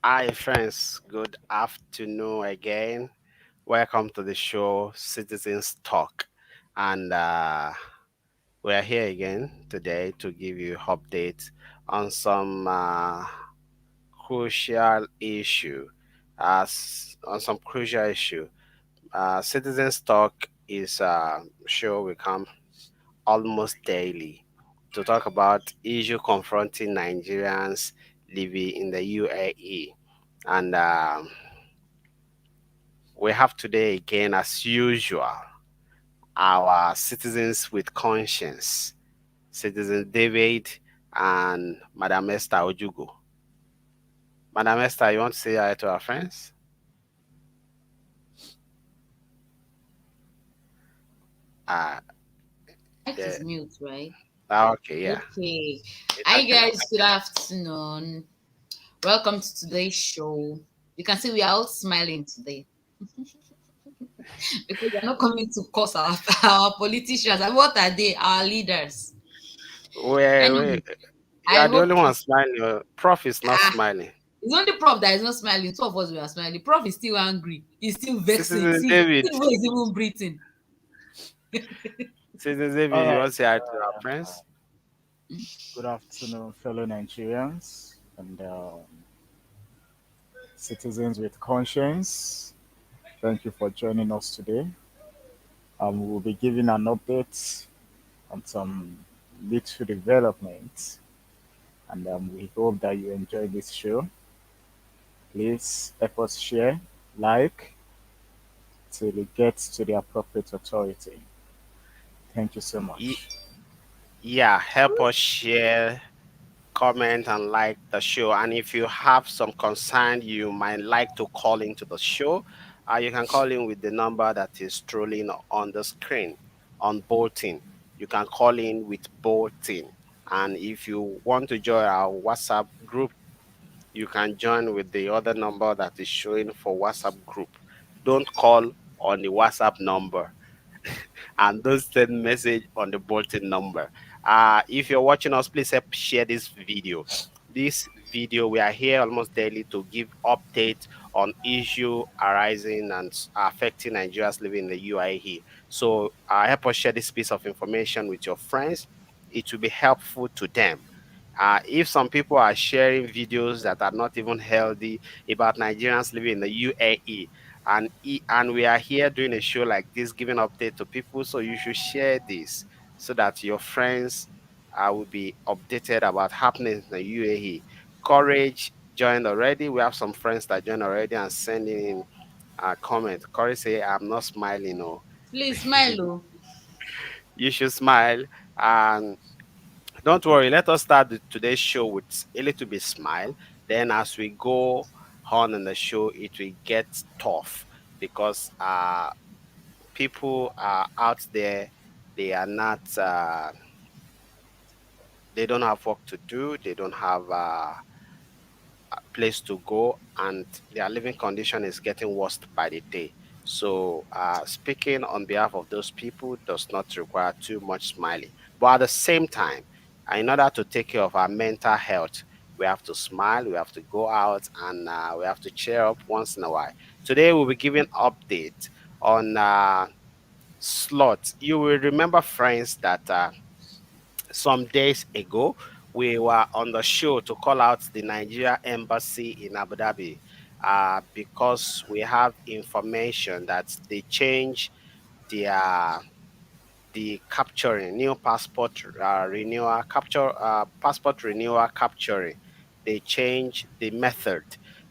Hi, friends. Good afternoon again. Welcome to the show, Citizens Talk. And we're here again today to give you updates on some crucial issue. On some crucial issue. Citizens Talk is a show we come almost daily to talk about issue confronting Nigerians living in the UAE. And we have today again, as usual, our citizens with conscience, Citizen David and Madam Esther Ojugo. Madam Esther, you want to say hi to our friends? Uh, Mic yeah. is mute, right? Okay, yeah. Okay. It's Hi okay now. guys, good afternoon. Welcome to today's show. You can see we are all smiling today because we're not coming to curse our, our politicians. And what are they? Our leaders. We Anyway, you I are the only hope one smiling. Prof is not ah smiling. it's only Prof that is not smiling. Two of us we are smiling. Prof is still angry. He's still vexing. Citizen See, David, the way he's even breathing. Citizen All David, you right. want to say hi to our Uh, friends? Good afternoon, fellow Nigerians and citizens with conscience. Thank you for joining us today. We'll be giving an update on some little developments, and we hope that you enjoy this show. Please help us share, like, till it gets to the appropriate authority. Thank you so Ye- much. Yeah, help us share, comment, and like the show. And if you have some concern you might like to call into the show, you can call in with the number that is strolling on the screen on bolting. You can call in with bolting. And if you want to join our WhatsApp group, you can join with the other number that is showing for WhatsApp group. Don't call on the WhatsApp number and don't send message on the bulletin number. If you're watching us, please help share this video. This video, we are here almost daily to give updates on issue arising and affecting Nigerians living in the UAE. So help us share this piece of information with your friends. It will be helpful to them. If some people are sharing videos that are not even healthy about Nigerians living in the UAE, and we are here doing a show like this, giving update to people, so you should share this so that your friends will be updated about happenings in the UAE. Courage joined already. We have some friends that joined already and sending in a comment. Courage say, "I'm not smiling." Oh, Please smile, oh. you should smile. And don't worry, let us start today's show with a little bit smile. Then, as we go on in the show, it will get tough because people are out there. They are not. They don't have work to do. They don't have place to go, and their living condition is getting worse by the day. So, speaking on behalf of those people does not require too much smiling. But at the same time, in order to take care of our mental health, we have to smile, we have to go out, and we have to cheer up once in a while. Today, we'll be giving update on slots. You will remember, friends, that some days ago, we were on the show to call out the Nigeria embassy in Abu Dhabi because we have information that they change their the capturing new passport renewal capture passport renewal capturing. They change the method.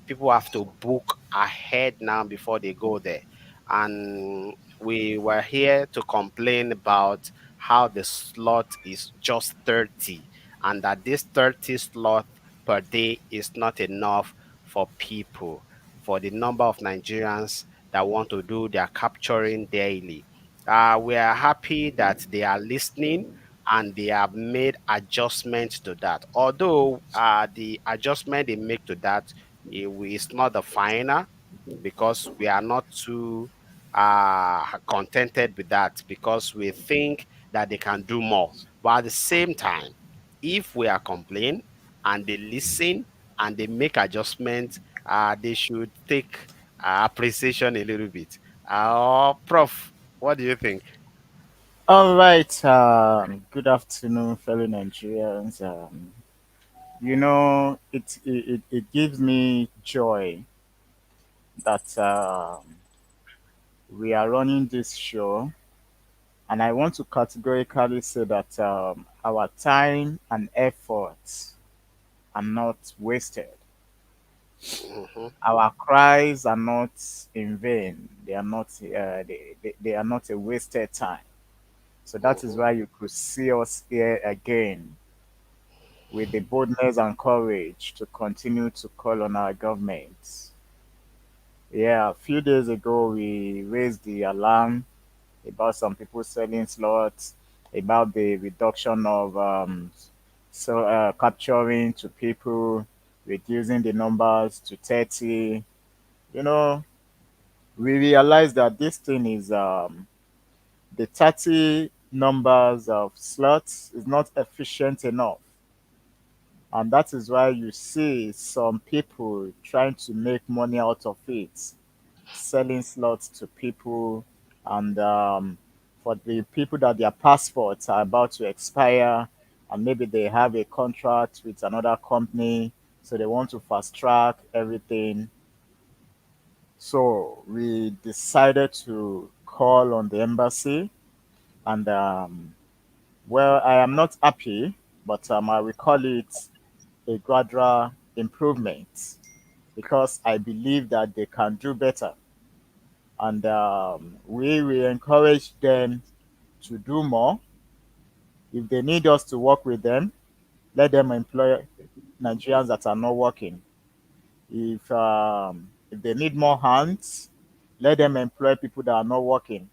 People have to book ahead now before they go there, and we were here to complain about how the slot is just 30, and that this 30 slot per day is not enough for people, for the number of Nigerians that want to do their capturing daily. We are happy that they are listening and they have made adjustments to that. Although the adjustment they make to that is not the final, because we are not too contented with that, because we think that they can do more. But at the same time, if we are complaining and they listen and they make adjustments, they should take appreciation a little bit. Prof, what do you think? All right. Good afternoon, fellow Nigerians. It gives me joy that we are running this show, and I want to categorically say that our time and efforts are not wasted. Hmm. Our cries are not in vain. They are not. They are not a wasted time. So that is Hmm. why you could see us here again with the boldness and courage to continue to call on our government. Yeah, a few days ago, we raised the alarm about some people selling slots, about the reduction of capturing to people, reducing the numbers to 30. You know, we realized that this thing is the 30 numbers of slots is not efficient enough. And that is why you see some people trying to make money out of it, selling slots to people, and for the people that their passports are about to expire, and maybe they have a contract with another company, so they want to fast track everything. So we decided to call on the embassy, and well, I am not happy, but I will call it a gradual improvement because I believe that they can do better. And we will encourage them to do more. If they need us to work with them, let them employ Nigerians that are not working. If they need more hands, let them employ people that are not working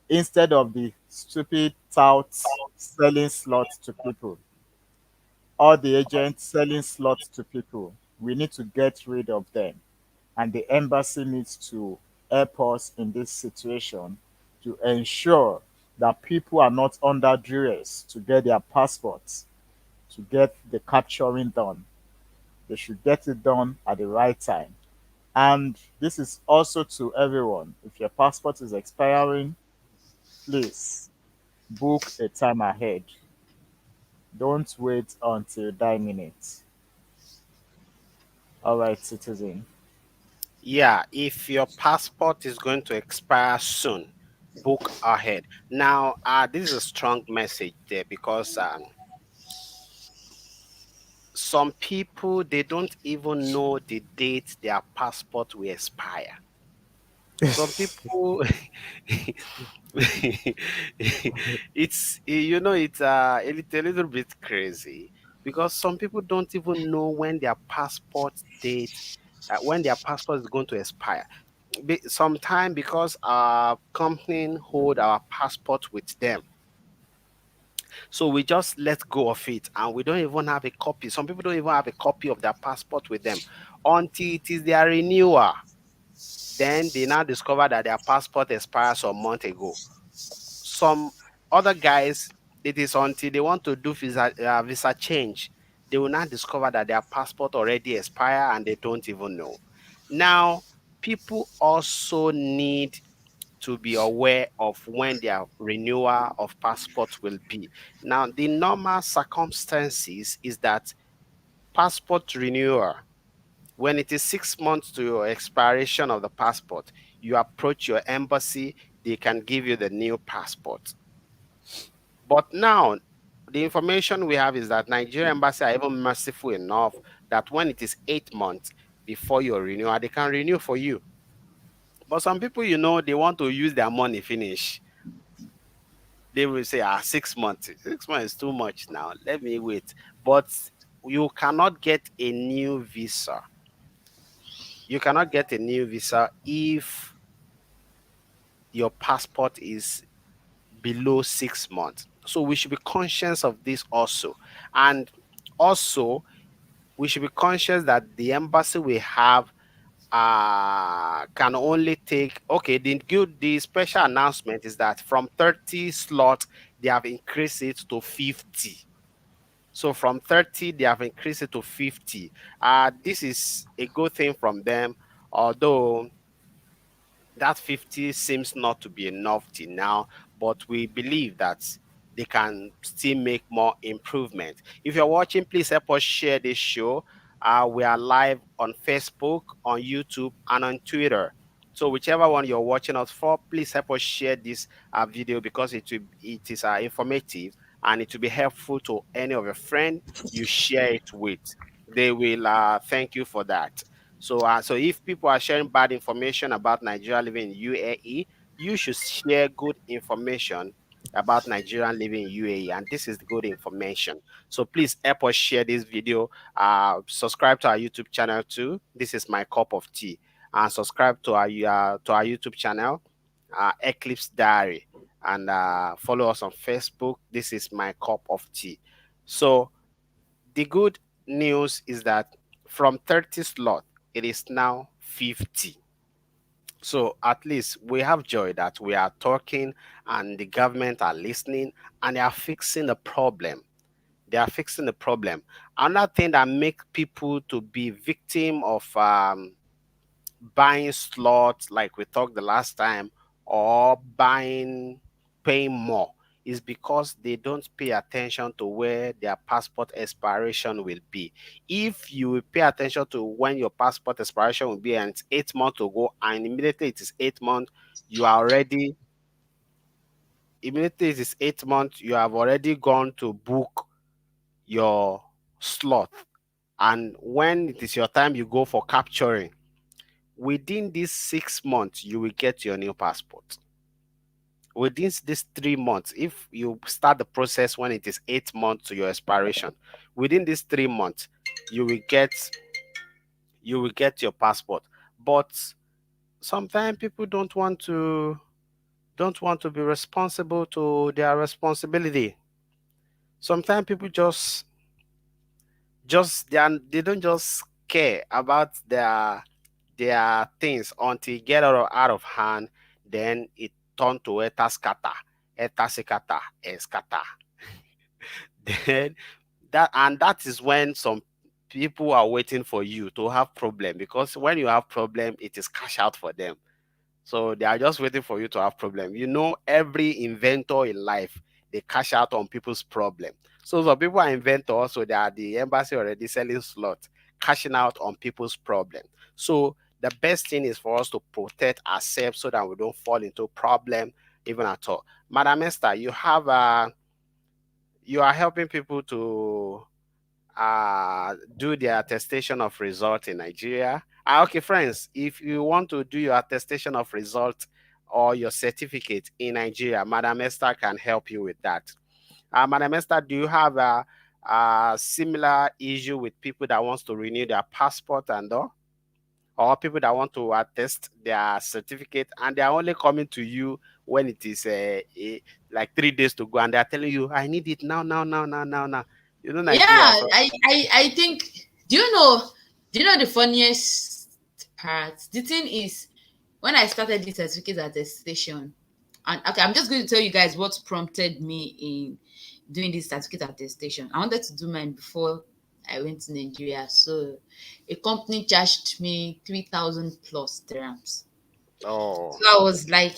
instead of the stupid touts selling slots to people. All the agents selling slots to people. We need to get rid of them. And the embassy needs to help us in this situation to ensure that people are not under duress to get their passports, to get the capturing done. They should get it done at the right time. And this is also to everyone. If your passport is expiring, please book a time ahead. Don't wait until die minute. All right, citizen. Yeah, if your passport is going to expire soon, book ahead. Now, this is a strong message there because some people they don't even know the date their passport will expire. Some people it's a little bit crazy because some people don't even know when their passport date when their passport is going to expire. Sometime because our company hold our passport with them, so we just let go of it and we don't even have a copy. Some people don't even have a copy of their passport with them until it is their renewal. Then they now discover that their passport expired some month ago. Some other guys, it is until they want to do visa change, they will not discover that their passport already expired and they don't even know. Now, people also need to be aware of when their renewal of passport will be. Now, the normal circumstances is that passport renewal, when it is 6 months to your expiration of the passport, you approach your embassy, they can give you the new passport. But now, the information we have is that Nigerian embassy are even merciful enough that when it is 8 months before your renewal, they can renew for you. But some people, they want to use their money finish. They will say, 6 months. 6 months is too much now. Let me wait. But you cannot get a new visa. You cannot get a new visa if your passport is below 6 months. So we should be conscious of this also. And also, we should be conscious that the embassy we have can only take, okay, the special announcement is that from 30 slots they have increased it to 50. So from 30, they have increased it to 50. This is a good thing from them, although that 50 seems not to be enough till now, but we believe that they can still make more improvement. If you're watching, please help us share this show. We are live on Facebook, on YouTube, and on Twitter. So whichever one you're watching us for, please help us share this video, because it is informative, and it will be helpful to any of your friends you share it with. They will thank you for that. So if people are sharing bad information about Nigeria living in UAE, you should share good information about Nigerian living in UAE, and this is the good information. So please help us share this video. Subscribe to our YouTube channel too. This is my cup of tea, and subscribe to our YouTube channel, Eclipse Diary, and follow us on Facebook. This is my cup of tea. So the good news is that from 30 slot, it is now 50. So at least we have joy that we are talking and the government are listening and they are fixing the problem. They are fixing the problem. Another thing that makes people to be victim of buying slots like we talked the last time, or paying more, is because they don't pay attention to where their passport expiration will be. If you will pay attention to when your passport expiration will be and it's 8 months to go, and immediately it is 8 months, you are already immediately it is 8 months, you have already gone to book your slot. And when it is your time, you go for capturing. Within these 6 months, you will get your new passport. Within these 3 months, if you start the process when it is 8 months to your expiration, within these 3 months, you will get your passport. But sometimes people don't want to be responsible to their responsibility. Sometimes people they don't just care about their things until it get out of hand. Then it turn to etaskata, eskata. Then that is when some people are waiting for you to have problem, because when you have problem, it is cash out for them. So they are just waiting for you to have problem. Every inventor in life, they cash out on people's problem. So some people are inventors, so they are the embassy already selling slots, cashing out on people's problem. So the best thing is for us to protect ourselves so that we don't fall into problem even at all. Madam Esther, you are helping people to do their attestation of result in Nigeria. Okay, friends, if you want to do your attestation of result or your certificate in Nigeria, Madam Esther can help you with that. Madam Esther, do you have a similar issue with people that wants to renew their passport and all? Or people that want to attest their certificate and they are only coming to you when it is like 3 days to go, and they are telling you, I need it now, now, now, now, now, now. Yeah, Nigeria. So, I think. Do you know? Do you know the funniest part? The thing is, when I started this certificate attestation, and okay, I'm just going to tell you guys what prompted me in doing this certificate attestation. I wanted to do mine before I went to Nigeria, so a company charged me 3,000 plus dirhams. oh, So I was like,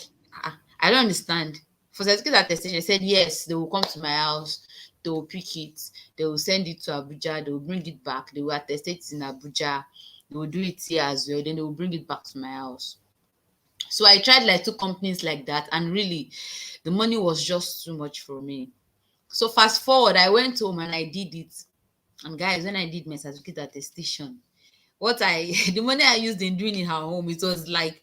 I don't understand. For certificate attestation, they said yes, they will come to my house, they will pick it, they will send it to Abuja, they will bring it back, they will attest it in Abuja, they will do it here as well, then they will bring it back to my house. So I tried like two companies like that, and really the money was just too much for me. So fast forward, I went home and I did it. And guys, when I did my certificate attestation, what I the money I used in doing it at home, it was like,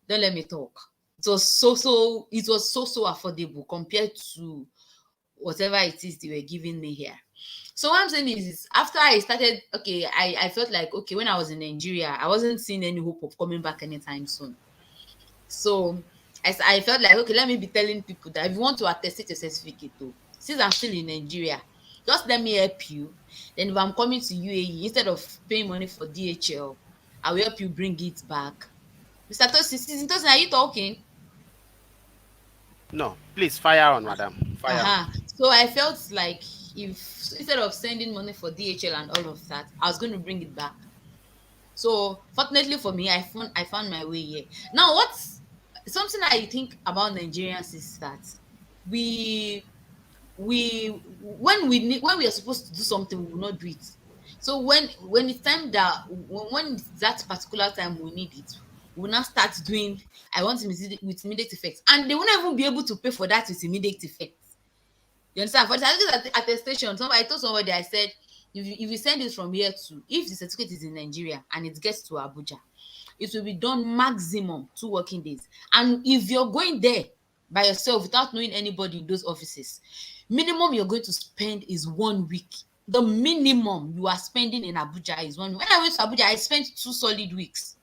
don't let me talk. It was so affordable compared to whatever it is they were giving me here. So what I'm saying is after I started, okay, I felt like, okay, when I was in Nigeria, I wasn't seeing any hope of coming back anytime soon. So I felt like, okay, let me be telling people that if you want to attest your certificate though, since I'm still in Nigeria, just let me help you. Then if I'm coming to UAE, instead of paying money for DHL, I will help you bring it back. Mr. Tosin, are you talking? no, please fire on, madam. Fire on. So I felt like if instead of sending money for DHL and all of that, I was going to bring it back. So fortunately for me, I found my way here. Now, what's something I think about Nigerians is that we when we are supposed to do something, we will not do it. So when it's time that when it's that particular time we need it, we will now start doing I want with immediate effect, and they won't even be able to pay for that with immediate effect. You understand? For the certificate attestation, I told somebody, I said, if you send it from here to, if the certificate is in Nigeria and it gets to Abuja, it will be done maximum 2 working days. And if you're going there by yourself without knowing anybody in those offices, minimum you're going to spend is 1 week. The minimum you are spending in Abuja is 1 week. When I went to Abuja, I spent 2 solid weeks.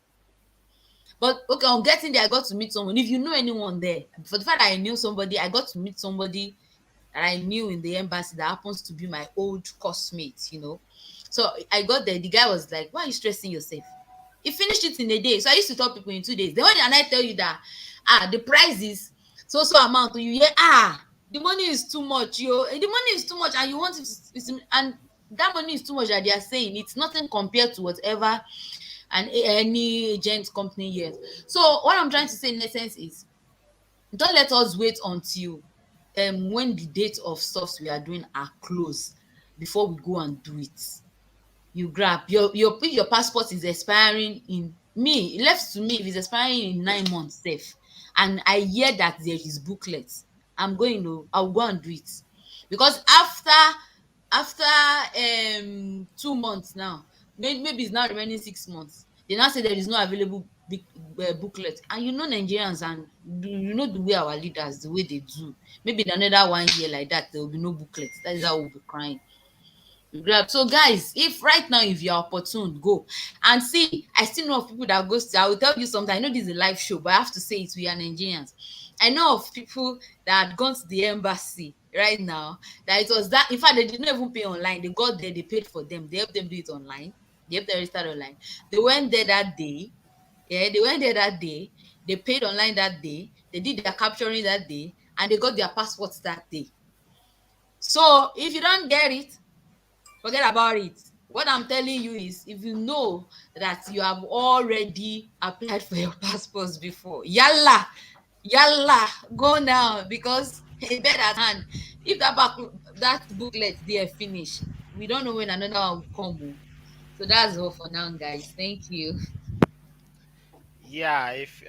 But okay, on getting there, I got to meet someone. If you know anyone there, for the fact that I knew somebody, I got to meet somebody that I knew in the embassy that happens to be my old costmate, you know. So I got there, the guy was like, why are you stressing yourself? He finished it in a day. So I used to tell people in 2 days. Then when I tell you that the price is so amount, you hear the money is too much, the money is too much, and you want it, and that money is too much that they are saying it's nothing compared to whatever any agent company yet. So what I'm trying to say in essence is don't let us wait until when the date of stuff we are doing are close before we go and do it. You grab if your passport is expiring in left to me if it's expiring in 9 months sef, and I hear that there is booklet, I'll go and do it. Because after 2 months now, maybe it's now remaining 6 months, they now say there is no available booklet, and you know Nigerians, and you know the way our leaders, the way they do, maybe in another 1 year like that there will be no booklet. That is how we'll be crying. You grab. So guys, if right now if you're opportune, go and see. I still know of people that goes to, I will tell you something. I know this is a live show, but I have to say it, we are Nigerians. I know of people that had gone to the embassy right now, that it was that, in fact, they did not even pay online. They got there, they paid for them, they helped them do it online, they helped them register online. They went there that day. Yeah, they went there that day, they paid online that day, they did their capturing that day, and they got their passports that day. So if you don't get it, forget about it. What I'm telling you is, if you know that you have already applied for your passports before, yalla, go now, because a bed at hand. If that booklet there finish, we don't know when another one will come. Oh. So that's all for now, guys. Thank you. Yeah, if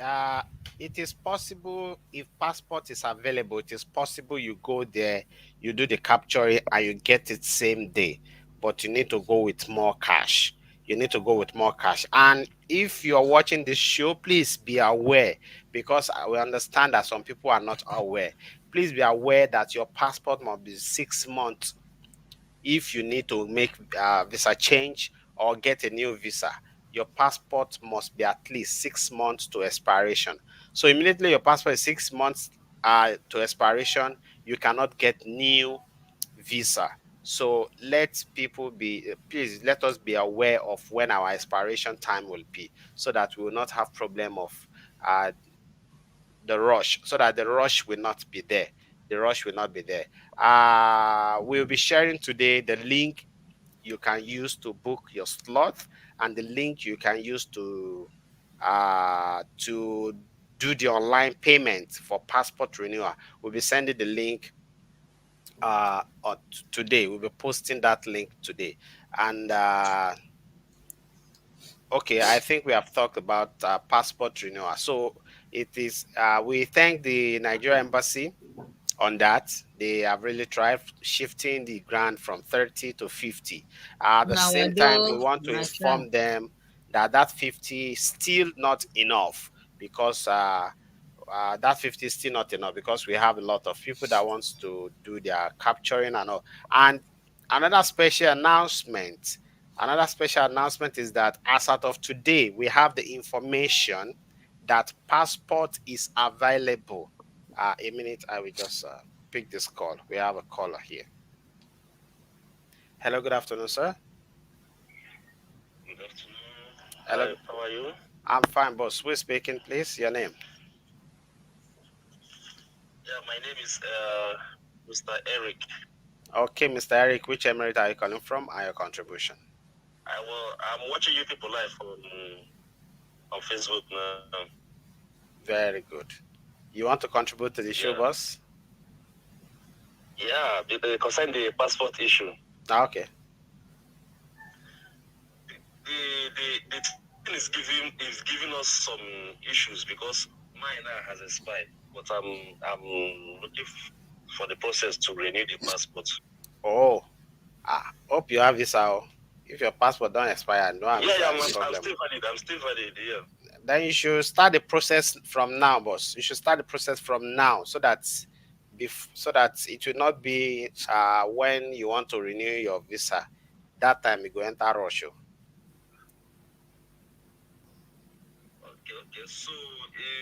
it is possible, if passport is available, it is possible you go there, you do the capturing, and you get it same day. But you need to go with more cash. You need to go with more cash. And if you're watching this show, please be aware, because we understand that some people are not aware. Please be aware that your passport must be 6 months if you need to make visa change or get a new visa. Your passport must be at least 6 months to expiration. So immediately your passport is 6 months to expiration, you cannot get new visa. So let people be, please let us be aware of when our expiration time will be, so that we will not have problem of uh, the rush, so that the rush will not be there. The rush will not be there. We'll be sharing today the link you can use to book your slot, and the link you can use to do the online payment for passport renewal. We'll be sending the link today. We'll be posting that link today. And okay, I think we have talked about passport renewal. So it is, we thank the Nigeria Embassy on that. They have really tried shifting the grant from 30 to 50. At the Now, same time, we want to na try. inform them that that 50 is still not enough, because that 50 is still not enough, because we have a lot of people that wants to do their capturing and all. And another special announcement, another special announcement is that as out of today, we have the information that passport is available. A minute, I will just pick this call. We have a caller here. Hello, good afternoon, sir. Good afternoon. Hello, Hi, how are you? I'm fine, boss. Who is speaking, please? Your name? Yeah, my name is Mr. Eric. Okay, Mr. Eric, which emirate are you calling from? And your contribution. I'm watching you people live on Facebook now. Very good. You want to contribute to the show, Yeah, boss? yeah. Concern the passport issue. Okay. The thing is giving us some issues because mine now has expired, but I'm looking for the process to renew the passport. Oh, I hope you have visa. Oh. If your passport don't expire, no have Yeah, visa, yeah. no I'm problem. still valid. I'm still valid. Yeah. Then you should start the process from now, boss. You should start the process from now so that so that it will not be when you want to renew your visa. That time you go enter rush. Oh. Okay, okay. So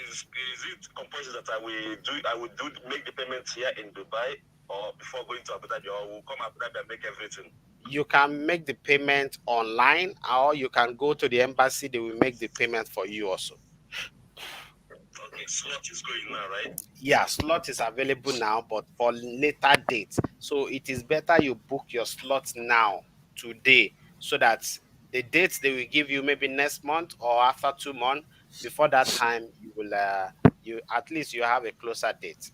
is it compulsory that I will do make the payment here in Dubai or before going to Abu Dhabi, or will come Abu Dhabi and make everything? You can make the payment online, or you can go to the embassy. They will make the payment for you also. Okay, slot is going now, right? Yeah, slot is available now, but for later dates. So it is better you book your slot now, today, so that the dates they will give you maybe next month or after 2 months. Before that time, you will you at least you have a closer date.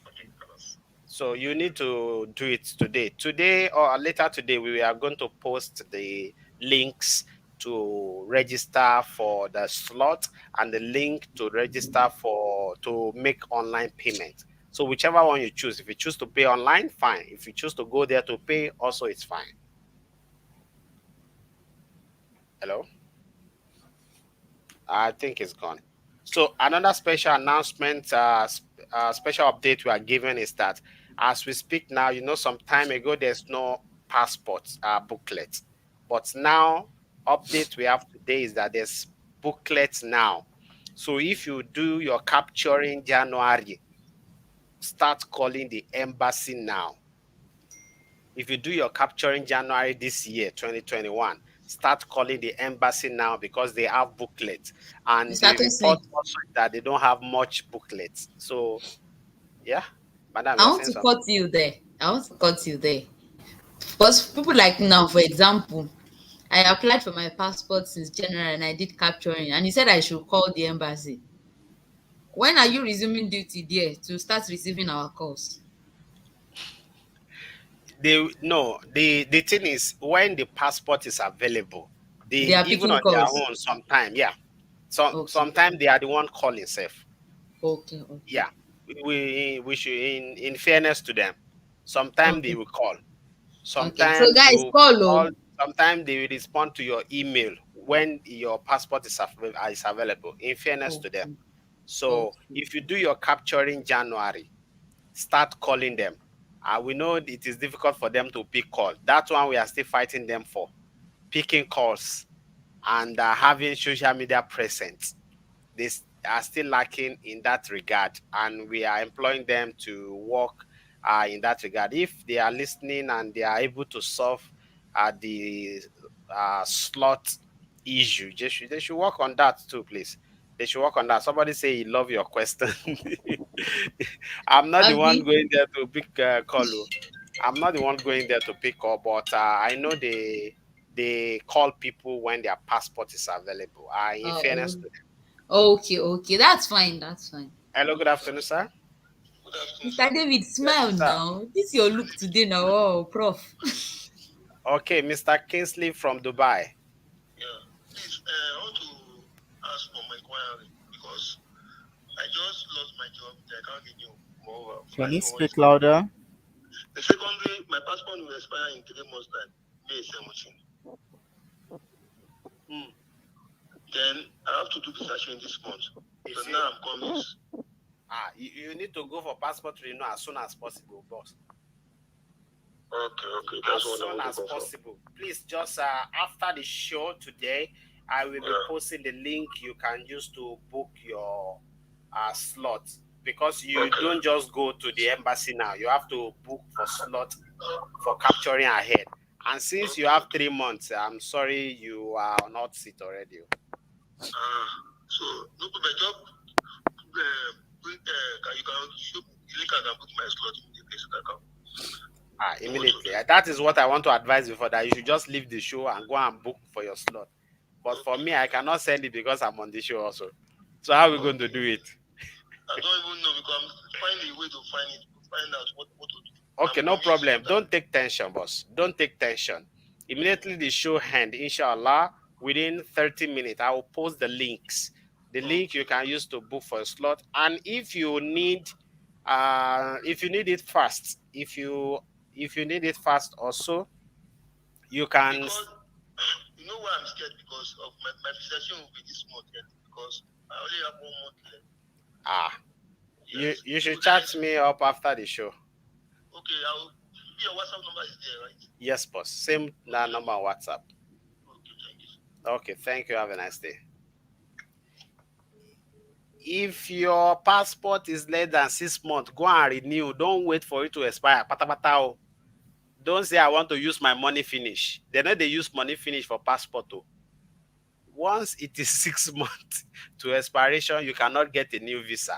Okay, class. So you need to do it today. Today or later today, we are going to post the links to register for the slot and the link to register for to make online payment. So whichever one you choose, if you choose to pay online, fine. If you choose to go there to pay, also it's fine. Hello? I think it's gone. So another special announcement, special update we are giving is that as we speak now, some time ago there's no passport booklet, but now update we have today is that there's booklets now. So if you do your capturing January, start calling the embassy now. If you do your capturing January this year, 2021, start calling the embassy now because they have booklets. You And the started report saying, also is that they don't have much booklets. So, yeah, madam, I you're want saying to something. cut you there. I want to cut you there. Because people like now, for example, I applied for my passport since January and I did capturing, and he said I should call the embassy. When are you resuming duty there to start receiving our calls? They no, the thing is when the passport is available, They they are even picking on their calls. own sometime, yeah. Okay, Sometimes they are the one calling safe. okay, okay, Yeah. We should in fairness to them. Sometimes they okay, will call. okay. So, Sometimes guys, you call. Oh, call, sometimes they will respond to your email when your passport is available, in fairness to them. okay, So okay. if you do your capturing January, start calling them. We know it is difficult for them to pick call. That's one we are still fighting them for. Picking calls and having social media presence, they are still lacking in that regard, and we are employing them to work in that regard. If they are listening and they are able to solve the slot issue, they should work on that too, please. They should work on that. Somebody say he love your question. I'm not the one Abby, going there to pick call. Oh. I'm not the one going there to pick up, but I know they call people when their passport is available. In fairness oh, to them. okay, okay. That's fine. That's fine. Hello, good afternoon, sir. Good afternoon, Mr. sir. David, Yes, smile sir. now. This your look today now. Oh, prof. Okay, Mr. Kingsley from Dubai. Yeah. Please, I want to ask for my inquiry because I just lost my job. I can't get new. Moreover, Can I you don't know what speak is going on. louder? The secondary, my passport will expire in 3 months' time, May 17. Hmm. Then I have to do the searching this month. So Is it? now I'm coming. You need to go for passport renewal as soon as possible, boss. Okay, okay. As That's what I soon want to as go for. possible. Please, just after the show today, I will be Yeah. posting the link you can use to book your slot, because you Okay. don't just go to the embassy now. You have to book for slot for capturing ahead. And since you Okay, have okay. 3 months, I'm sorry you are on hot seat already. So, no problem. Job, you can show me the link. I can book my slot immediately so that I can. Both of Immediately. them. That is what I want to advise you for, that you should just leave the show and go and book for your slot. But for Okay. me, I cannot send it because I'm on the show also. So how are we going to Okay. do it? I don't even know because I'm finding a way to find out what to do. I'm Okay, no convinced problem. that Don't take tension, boss. Don't take tension. Immediately the show end, inshallah, within 30 minutes, I will post the links. The link you okay. can use to book for a slot. And if you need it fast, if you need it fast also, you can. Because you know why I'm scared because of my visitation will be this month end because I only have 1 month left. Ah, you Yes. you So should that chat is me up after the show. okay. I'll your WhatsApp number is there, right? Yes, boss. Same Okay. number on WhatsApp. Okay, thank you. Okay, thank you. Have a nice day. If your passport is less than 6 months, go and renew. Don't wait for it to expire. Pata pata o. Don't say I want to use my money finish. They know they use money finish for passport. Oh. Once it is 6 months to expiration, you cannot get a new visa.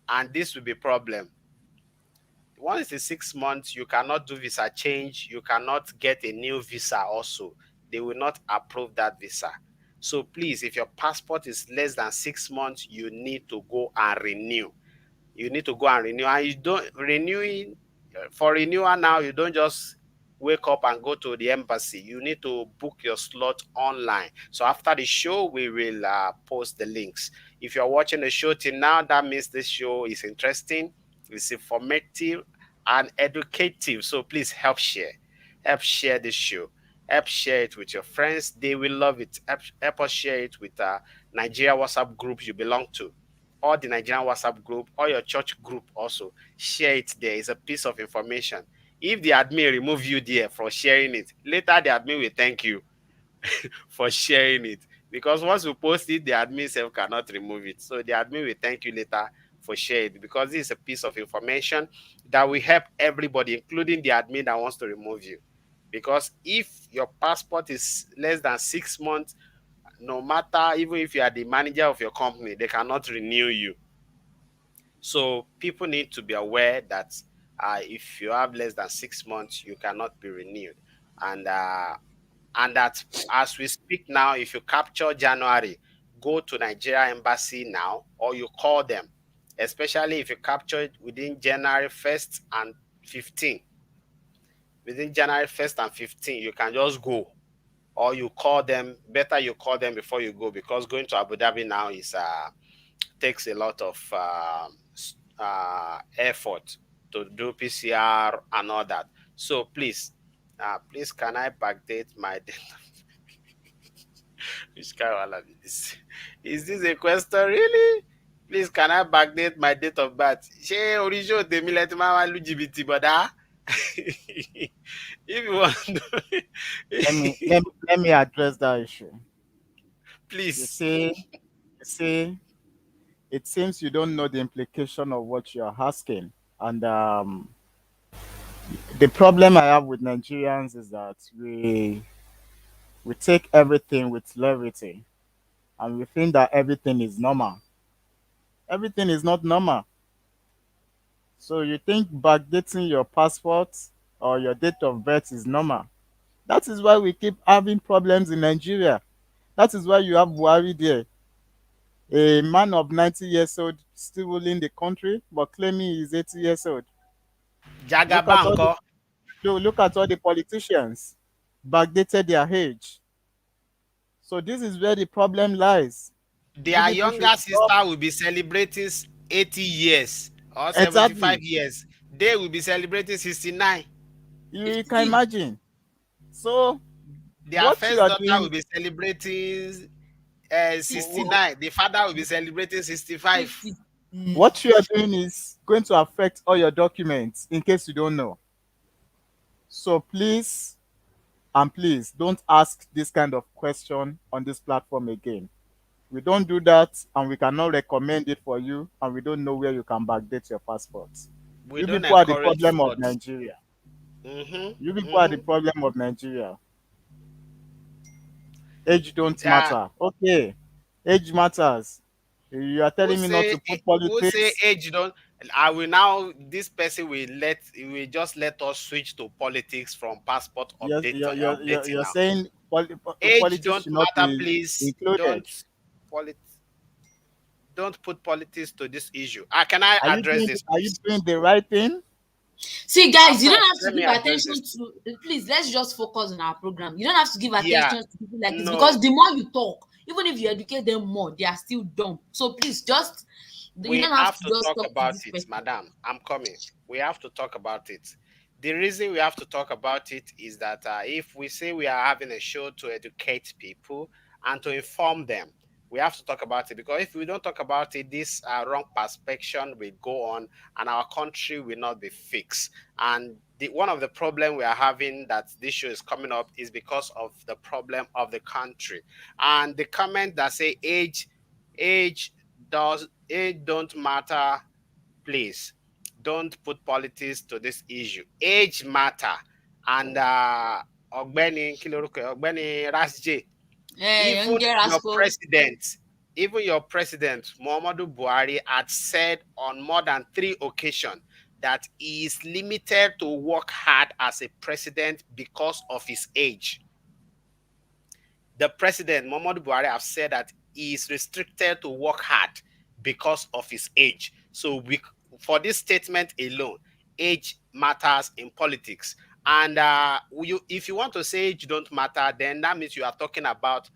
And this will be problem. Once it's 6 months, you cannot do visa change. You cannot get a new visa also. They will not approve that visa. So please, if your passport is less than 6 months, you need to go and renew. You need to go and renew. And you don't renewing for renewal now, you don't just wake up and go to the embassy. You need to book your slot online. So after the show, we will post the links. If you're watching the show till now, that means this show is interesting, it's informative, and educative. So please help share this show. Help share it with your friends. They will love it. Help us share it with Nigeria WhatsApp group you belong to, or the Nigerian WhatsApp group, or your church group also. Share it there. It's a piece of information. If the admin remove you there for sharing it, later the admin will thank you for sharing it. Because once you post it, the admin self cannot remove it. So the admin will thank you later for sharing it, because this is a piece of information that will help everybody, including the admin that wants to remove you. Because if your passport is less than 6 months, no matter, even if you are the manager of your company, they cannot renew you. So people need to be aware that if you have less than 6 months, you cannot be renewed, and that as we speak now, if you capture January, go to Nigeria embassy now, or you call them. Especially if you capture it within January 1st and 15. Within January 1st and 15, you can just go, or you call them. Better you call them before you go, because going to Abu Dhabi now is takes a lot of effort to do PCR and all that. So please, can I backdate my date? Which kind of alarm is this? Is this a question really? Please, can I backdate my date of birth? Ṣé orí ṣó tèmi lẹ ti máa wá lu jìbìtì bọ̀dá? If you want to, Let me address that issue. You please. see, it seems you don't know the implication of what you're asking. And the problem I have with Nigerians is that we take everything with levity, and we think that everything is normal. Everything is not normal. So you think backdating your passport or your date of birth is normal. That is why we keep having problems in Nigeria. That is why you have Buhari there, a man of 90 years old still ruling the country, but claiming he's 80 years old. Look at all the Jagabanko. look at all the politicians backdated their age. So this is where the problem lies. You Their people should younger stop. sister will be celebrating 80 years or 75 Exactly. years. They will be celebrating 69. You It's can deep. imagine. So Their what you first are daughter will doing, be celebrating Sixty, 69. The father will be celebrating 65. 50. what you are doing is going to affect all your documents in case you don't know. So please and please don't ask this kind of question on this platform again. We don't do that, and we cannot recommend it for you, and we don't know where you can backdate your passports. We You don't people are the encourage problem of frauds. Nigeria. You Mm-hmm. people are the Mm-hmm. problem of Nigeria. Age don't Uh, matter. Okay, age matters. You are who telling me not say to put who say politics. age don't? I will now, this person will just let us switch to politics from passport updating You're now. saying Age politics don't should not matter, be please. included. Polit, don't put politics to this issue. Can I Are you address doing this, are you please? doing the right thing? See, Of guys, you don't course, have to let me give address attention this. to. Please, let's just focus on our program. You don't have to give Yeah, attention to people like this because no, the more you talk, even if you educate them more, they are still dumb. So please, just you we don't have have to to just talk talk to about this it, person. madam. I'm coming. We have to talk about it. The reason we have to talk about it is that if we say we are having a show to educate people and to inform them, we have to talk about it, because if we don't talk about it, this wrong perception will go on and our country will not be fixed. And one of the problem we are having, that this show is coming up, is because of the problem of the country. And the comment that say age age don't matter, please don't put politics to this issue. Age matter. And Ogbeni Kilorukwe, Ogbeni Rasj, even Younger your rascal. president, Muhammadu Buhari, had said on more than 3 occasions that he is limited to work hard as a president because of his age. The president, Muhammadu Buhari, have said that he is restricted to work hard because of his age. So for this statement alone, age matters in politics. And if you want to say age don't matter, then that means you are talking about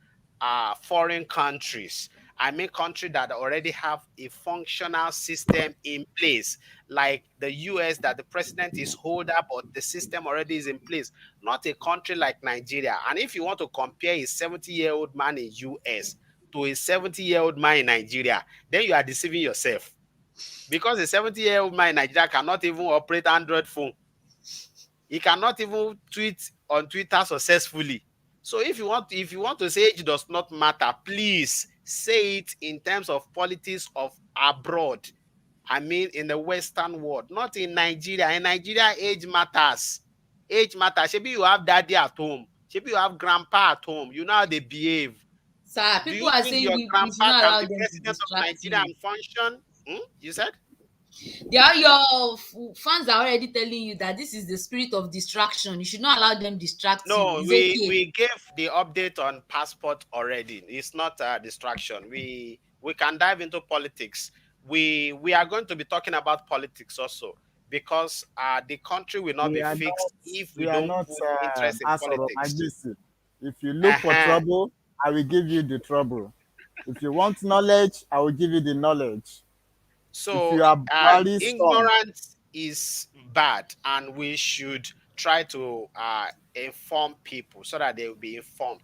foreign countries. I mean, countries that already have a functional system in place, like the US, that the president is older, but the system already is in place. Not a country like Nigeria. And if you want to compare a 70-year-old man in US to a 70-year-old man in Nigeria, then you are deceiving yourself. Because a 70-year-old man in Nigeria cannot even operate Android phone. He cannot even tweet on Twitter successfully. So if you want to say age does not matter, please say it in terms of politics of abroad. I mean, in the Western world, not in Nigeria. In Nigeria, age matters. Age matters. Maybe you have daddy at home. Maybe you have grandpa at home. You know how they behave. Sir, Do people you are think saying your we should grandpa not can allow be them to president of distract Nigeria you. and function? You said? Your fans are already telling you that this is the spirit of distraction. You should not allow them distract you. No, It's okay. we gave the update on passport already. It's not a distraction. We can dive into politics. We are going to be talking about politics also, because the country will not We be are not fixed if we we are don't not put interest in Asoro politics. Magbisi. If you look for Uh-huh. trouble, I will give you the trouble. If you want knowledge, I will give you the knowledge. If So you are Buhari's son, ignorance is bad, and we should try to inform people so that they will be informed.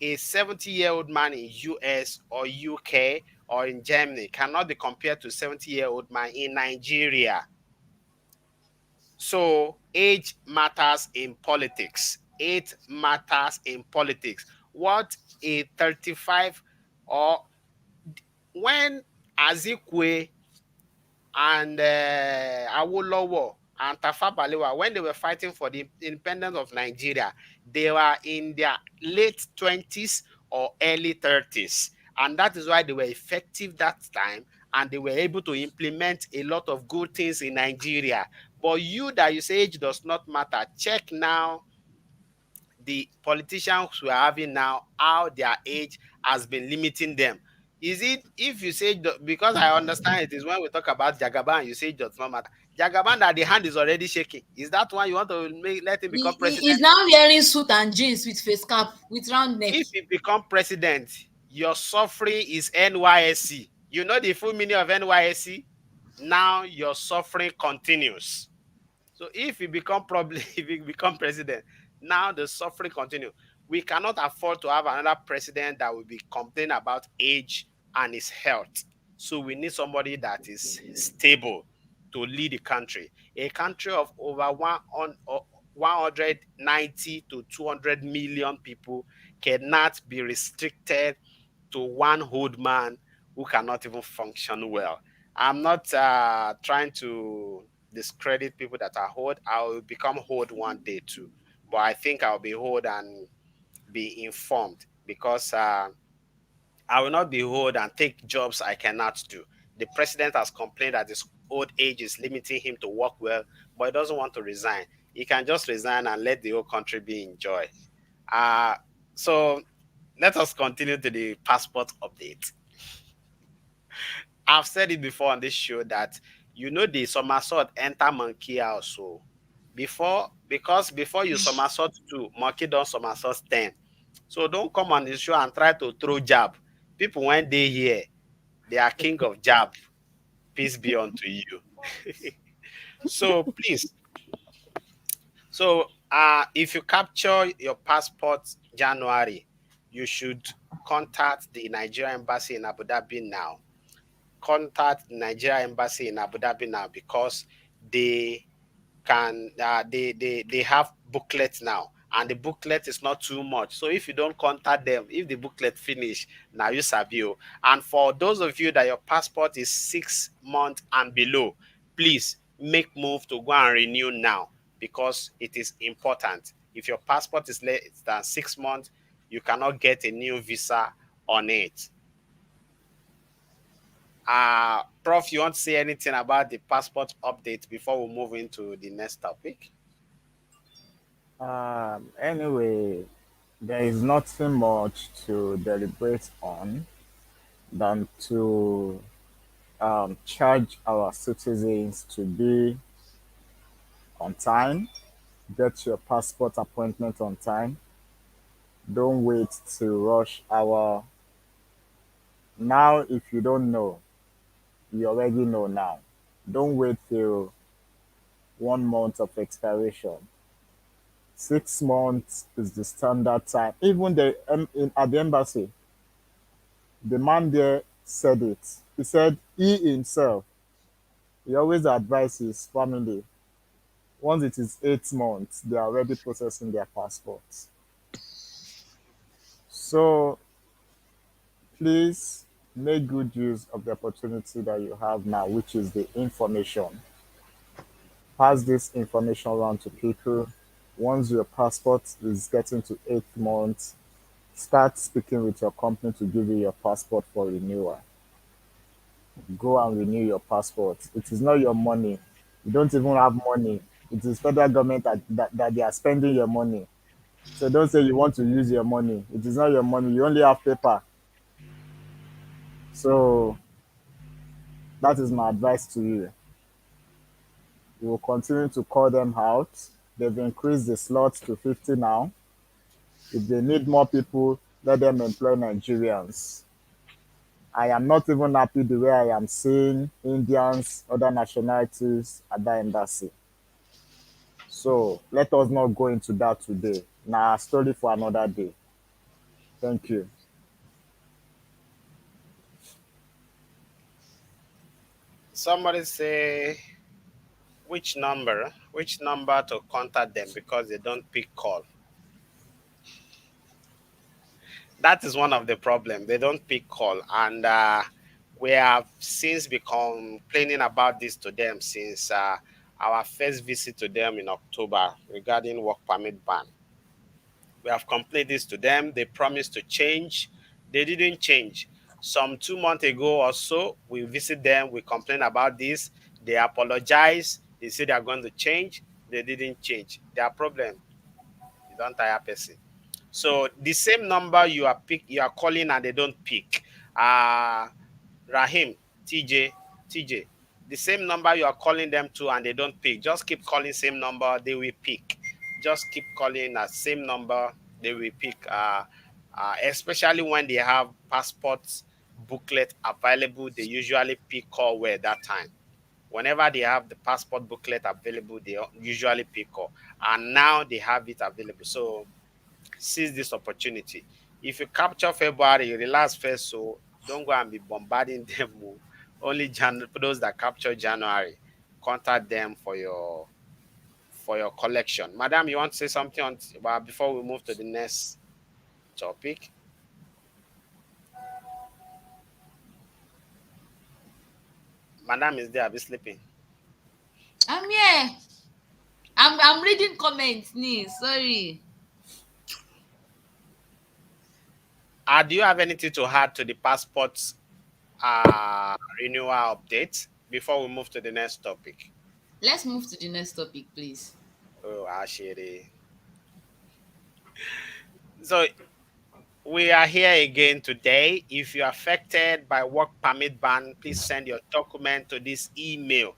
A 70-year-old man in US or UK or in Germany cannot be compared to a 70-year-old man in Nigeria. So age matters in politics. Age matters in politics. What a 35, or when Azikwe and Awolowo and Tafa Balewa, when they were fighting for the independence of Nigeria, they were in their late 20s or early 30s. And that is why they were effective that time, and they were able to implement a lot of good things in Nigeria. But you that you say age does not matter, check now the politicians we are having now, how their age has been limiting them. Is it, if you say, because I understand it is when we talk about Jagaban, you say it does not matter. Jagaban, that the hand is already shaking. Is that why you want to let him become He's president? now wearing suit and jeans with face cap with round neck. If he become president, your suffering is NYSC. You know the full meaning of NYSC? Now your suffering continues. So if he become probably if he become president, now the suffering continue. We cannot afford to have another president that will be complaining about age and his health. So we need somebody that is stable to lead the country. A country of over 190 to 200 million people cannot be restricted to one old man who cannot even function well. I'm not trying to discredit people that are old. I'll become old one day too, but I think I'll be old and be informed, because I will not be old and take jobs I cannot do. The president has complained that he's old age is limiting him to work well, but he doesn't want to resign. He can just resign and let the whole country be in joy. Uh, so let us continue to the passport update. I've said it before on this show that the somersault enter monkey house. So before you somersault two, monkey don't somersault 10. So don't come on the show and try to throw jab. People when they hear, they are king of jab. Peace be unto you. So please, if you capture your passport January, you should contact the Nigerian embassy in Abu Dhabi now. Contact the Nigerian embassy in Abu Dhabi now because they they have booklets now, and the booklet is not too much. So if you don't contact them, if the booklet finish, now you savio. And for those of you that your passport is 6 months and below, please make move to go and renew now because it is important. If your passport is less than 6 months, you cannot get a new visa on it. Prof, you want to say anything about the passport update before we move into the next topic? Anyway, there is nothing much to deliberate on than to charge our citizens to be on time, get your passport appointment on time. Don't wait to rush hour. Now, if you don't know, you already know now. Don't wait till 1 month of expiration. 6 months is the standard time. Even at the embassy, the man there said it. He said he himself, he always advises family. Once it is 8 months, they are already processing their passports. So please make good use of the opportunity that you have now, which is the information. Pass this information around to people. Once your passport is getting to 8 months, start speaking with your company to give you your passport for renewal. Go and renew your passport. It is not your money. You don't even have money. It is federal government that they are spending your money. So don't say you want to use your money. It is not your money. You only have paper. So that is my advice to you. We will continue to call them out. They've increased the slots to 50 now. If they need more people, let them employ Nigerians. I am not even happy the way I am seeing Indians, other nationalities at that embassy. So let us not go into that today. Now, story for another day. Thank you. Somebody say which number to contact them because they don't pick call. That is one of the problem. They don't pick call, and we have since been complaining about this to them since our first visit to them in October regarding work permit ban. We have complained this to them. They promised to change. They didn't change. Some 2 months ago or so, we visit them. We complain about this. They apologize. They say they are going to change. They didn't change. Their problem. You don't tire person. So the same number you are calling and they don't pick. Uh Rahim, TJ, TJ. The same number you are calling them to and they don't pick. Just keep calling same number, they will pick. Just keep calling that same number, they will pick. Especially when they have passports booklet available, they usually pick call where that time. Whenever they have the passport booklet available, they usually pick call. And now they have it available. So seize this opportunity. If you capture February, you relax first, so don't go and be bombarding them. Only for those that capture January, contact them for your collection. Madam, you want to say something before we move to the next topic? Madam is there, I'll be sleeping. I'm here. I'm reading comments, nee. Sorry. Do you have anything to add to the passport renewal update before we move to the next topic? Let's move to the next topic, please. Oh, Ashiri. So we are here again today. If you're affected by work permit ban, please send your document to this email.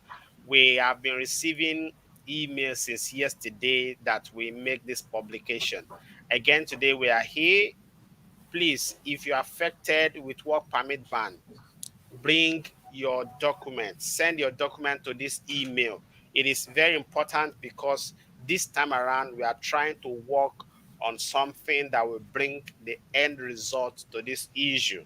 We have been receiving emails since yesterday that we make this publication. Again, today we are here. Please, if you're affected with work permit ban, bring your document. Send your document to this email. It is very important because this time around we are trying to work on something that will bring the end result to this issue.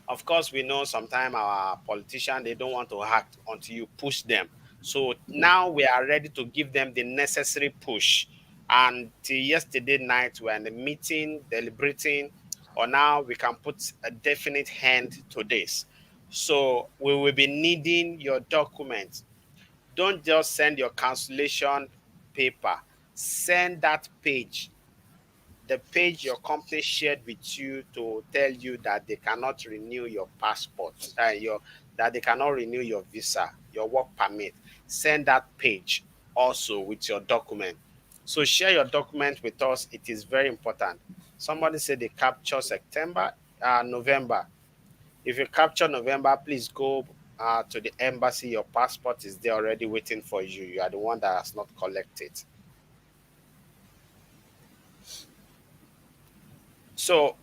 Of course, we know sometimes our politicians they don't want to act until you push them. So now we are ready to give them the necessary push. And till yesterday night, we are in the meeting, deliberating, or now we can put a definite hand to this. So we will be needing your documents. Don't just send your cancellation paper. Send that page, the page your company shared with you to tell you that they cannot renew your passport, your that they cannot renew your visa, your work permit. Send that page also with your document. So share your document with us. It is very important. Somebody said they capture September, November. If you capture November, please go to the embassy. Your passport is there already waiting for you. You are the one that has not collected. So,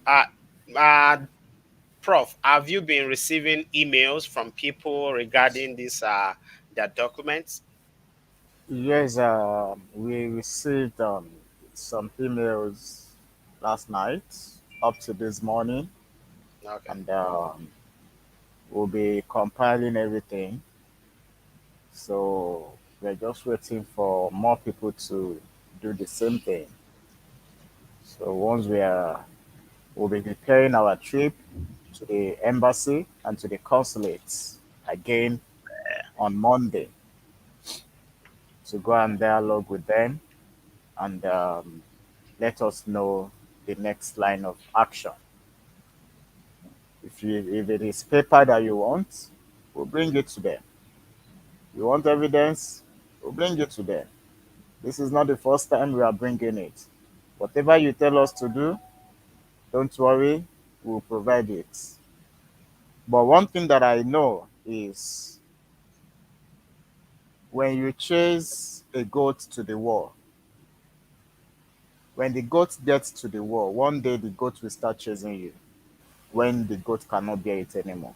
Prof, have you been receiving emails from people regarding this their documents? Yes, we received some emails last night up to this morning, Okay. and we'll be compiling everything. So we're just waiting for more people to do the same thing. So once we'll be preparing our trip to the embassy and to the consulates again on Monday to go and dialogue with them and let us know the next line of action. If it is paper that you want, we'll bring it to them. You want evidence, we'll bring it to them. This is not the first time we are bringing it. Whatever you tell us to do, don't worry, we'll provide it. But one thing that I know is when you chase a goat to the wall, when the goat gets to the wall, one day the goat will start chasing you when the goat cannot bear it anymore.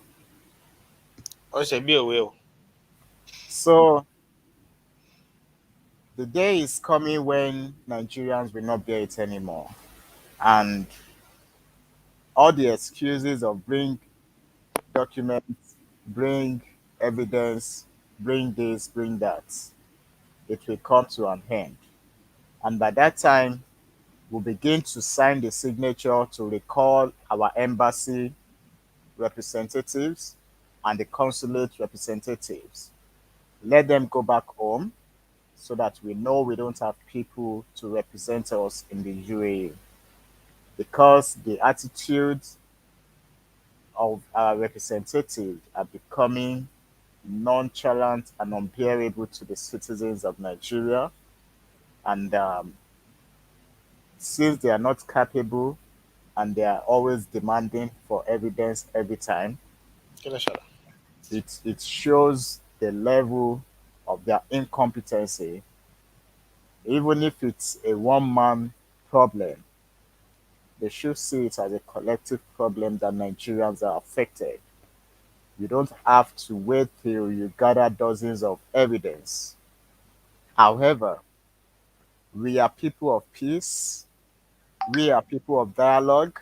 Oh, should be a will. So the day is coming when Nigerians will not bear it anymore. And all the excuses of bring documents, bring evidence, bring this, bring that, it will come to an end. And by that time, we'll begin to sign the signature to recall our embassy representatives and the consulate representatives. Let them go back home so that we know we don't have people to represent us in the UAE. Because the attitudes of our representatives are becoming nonchalant and unbearable to the citizens of Nigeria. And since they are not capable and they are always demanding for evidence every time, Kill a shot. it shows the level of their incompetency. Even if it's a one man problem, they should see it as a collective problem that Nigerians are affected. You don't have to wait till you gather dozens of evidence. However, we are people of peace, we are people of dialogue,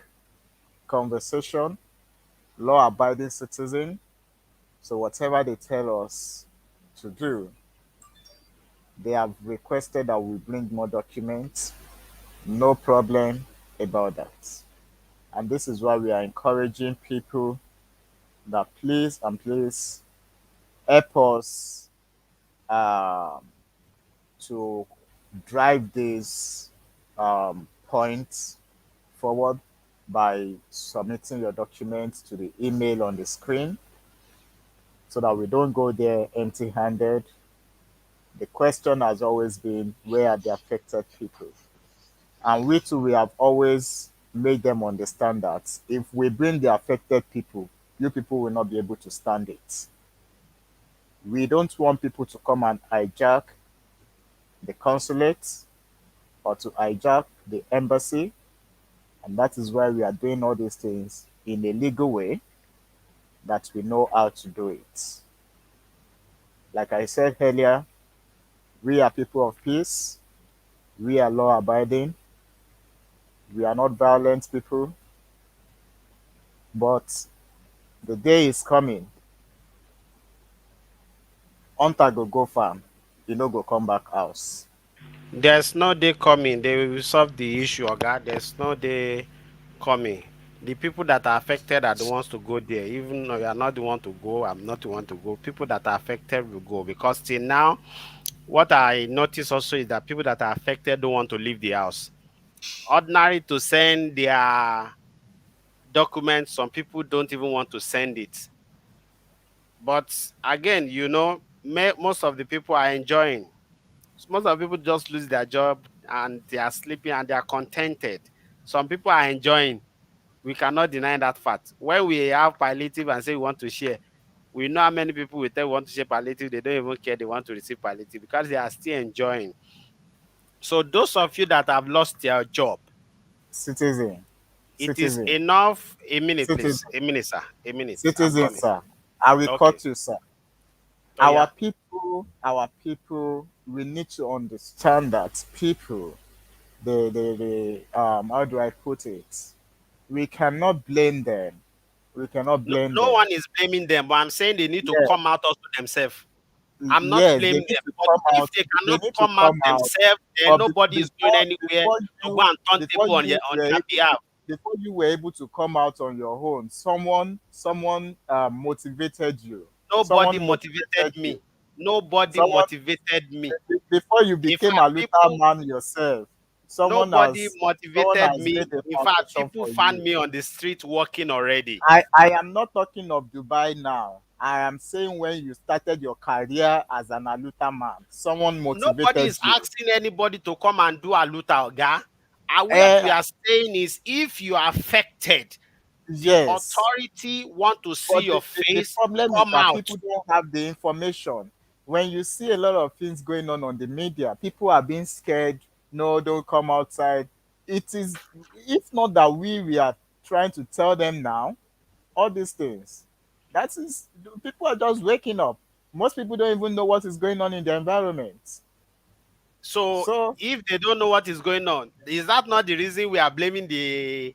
conversation, law abiding citizen. So, whatever they tell us to do, they have requested that we bring more documents. No problem about that. And this is why we are encouraging people that please and please help us um, to drive these points forward by submitting your documents to the email on the screen so that we don't go there empty handed. The question has always been, where are the affected people? And we too, we have always made them understand that if we bring the affected people, you people will not be able to stand it. We don't want people to come and hijack the consulate or to hijack the embassy. And that is why we are doing all these things in a legal way that we know how to do it. Like I said earlier, we are people of peace, we are law abiding, we are not violent people, but the day is coming. Hunter go farm, you know go come back house. There's no day coming. They will solve the issue, Oga. There's no day coming. The people that are affected are the ones to go there. Even though you are not the one to go, I'm not the one to go. People that are affected will go, because till now, what I notice also is that people that are affected don't want to leave the house. Ordinary to send their documents, some people don't even want to send it. But again, most of the people are enjoying. Most of the people just lose their job and they are sleeping and they are contented. Some people are enjoying. We cannot deny that fact. When we have palliative and say we want to share, we know how many people we tell we want to share palliative, they don't even care, they want to receive palliative because they are still enjoying. So those of you that have lost your job, Citizen, it is citizen, enough. A minute, please. citizen, A minute, sir. A minute. I'm citizen, coming. sir. I will Okay. cut you, sir. Oh yeah. Our people, we need to understand that people, how do I put it? We cannot blame them. We cannot No, blame no them. one is blaming them, but I'm saying they need to Yeah, come out also themselves. I'm not yes, they blaming need them, to but come if out. they They cannot need to come out come out. themselves, then But nobody is going anywhere before to go and turn before table you on were their able, behalf. before you were able to come out on your own, someone motivated you. Nobody Someone motivated motivated you. me. Nobody Someone motivated me. before you In became a fact, Luther people, man yourself. Someone nobody has someone motivated has me. laid a In fact, foundation people for found you. me on the street walking already. I am not talking of Dubai now. I am saying when you started your career as an Aluta man, someone Nobody motivated is you. asking anybody to come and do a luta, Oga. And what we Eh, are saying is, if you are affected, the yes, authority want to see but your the face, problem is come that out. people don't have the information. When you see a lot of things going on the media, people are being scared. No, don't come outside. It is, if not that we are trying to tell them now, all these things. That is, people are just waking up. Most people don't even know what is going on in the environment. So So if they don't know what is going on, is that not the reason we are blaming the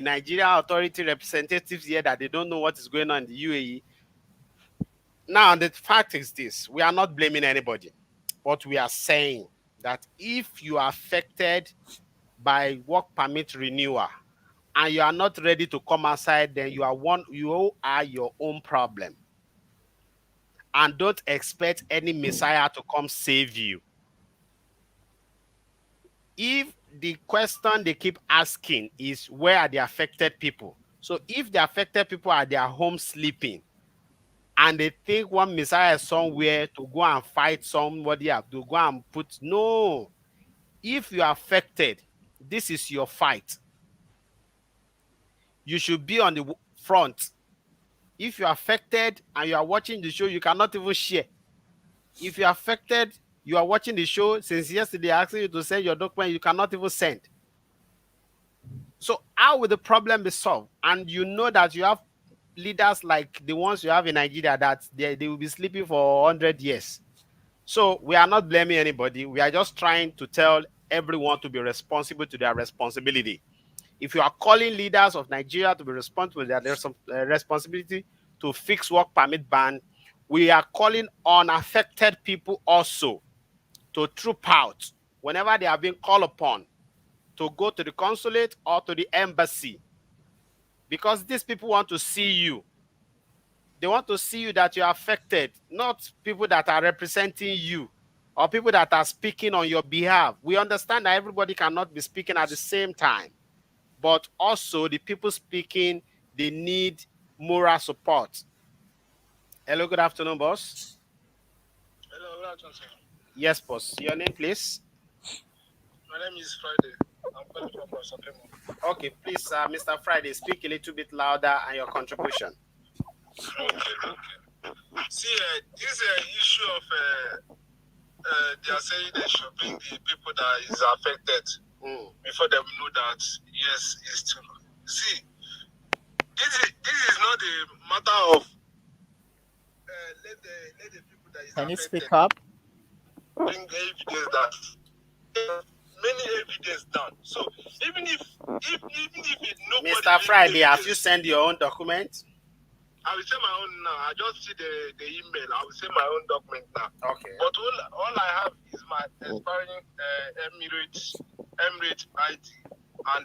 Nigerian authority representatives here that they don't know what is going on in the UAE? Now the fact is this: we are not blaming anybody, but we are saying that if you are affected by work permit renewal and you are not ready to come outside, then you are your own problem. And don't expect any messiah to come save you. If the question they keep asking is where are the affected people? So if the affected people are their home sleeping and they think one messiah is somewhere to go and fight somebody else, to go and put, no. If you are affected, this is your fight. You should be on the front. If you're affected and you are watching the show, you cannot even share. If you're affected, you are watching the show since yesterday, asking you to send your document, you cannot even send. So how will the problem be solved? And you know that you have leaders like the ones you have in Nigeria that they will be sleeping for 100 years. So we are not blaming anybody. We are just trying to tell everyone to be responsible to their responsibility. If you are calling leaders of Nigeria to be responsible, there's some responsibility to fix work permit ban. We are calling on affected people also to troop out whenever they are being called upon to go to the consulate or to the embassy, because these people want to see you. They want to see you that you're affected, not people that are representing you or people that are speaking on your behalf. We understand that everybody cannot be speaking at the same time, but also the people speaking, they need moral support. Hello, good afternoon, boss. Hello, good afternoon, sir. Yes, boss. Your name, please. My name is Friday. I'm calling from Rosapemo. Okay, please, Mr. Friday, speak a little bit louder and your contribution. Okay, okay. See, this issue of they are saying they should bring the people that is affected Mm. before them know that yes, it's true. See, this is not a matter of let the people that is Can you affected speak up? bring evidence that many evidence down. So even if nobody Mr. bring Friday, have you evidence, sent your own document? I will say my own now. I just see the email. I will say my own document now. Okay. But all I have is my expiring Emirates ID and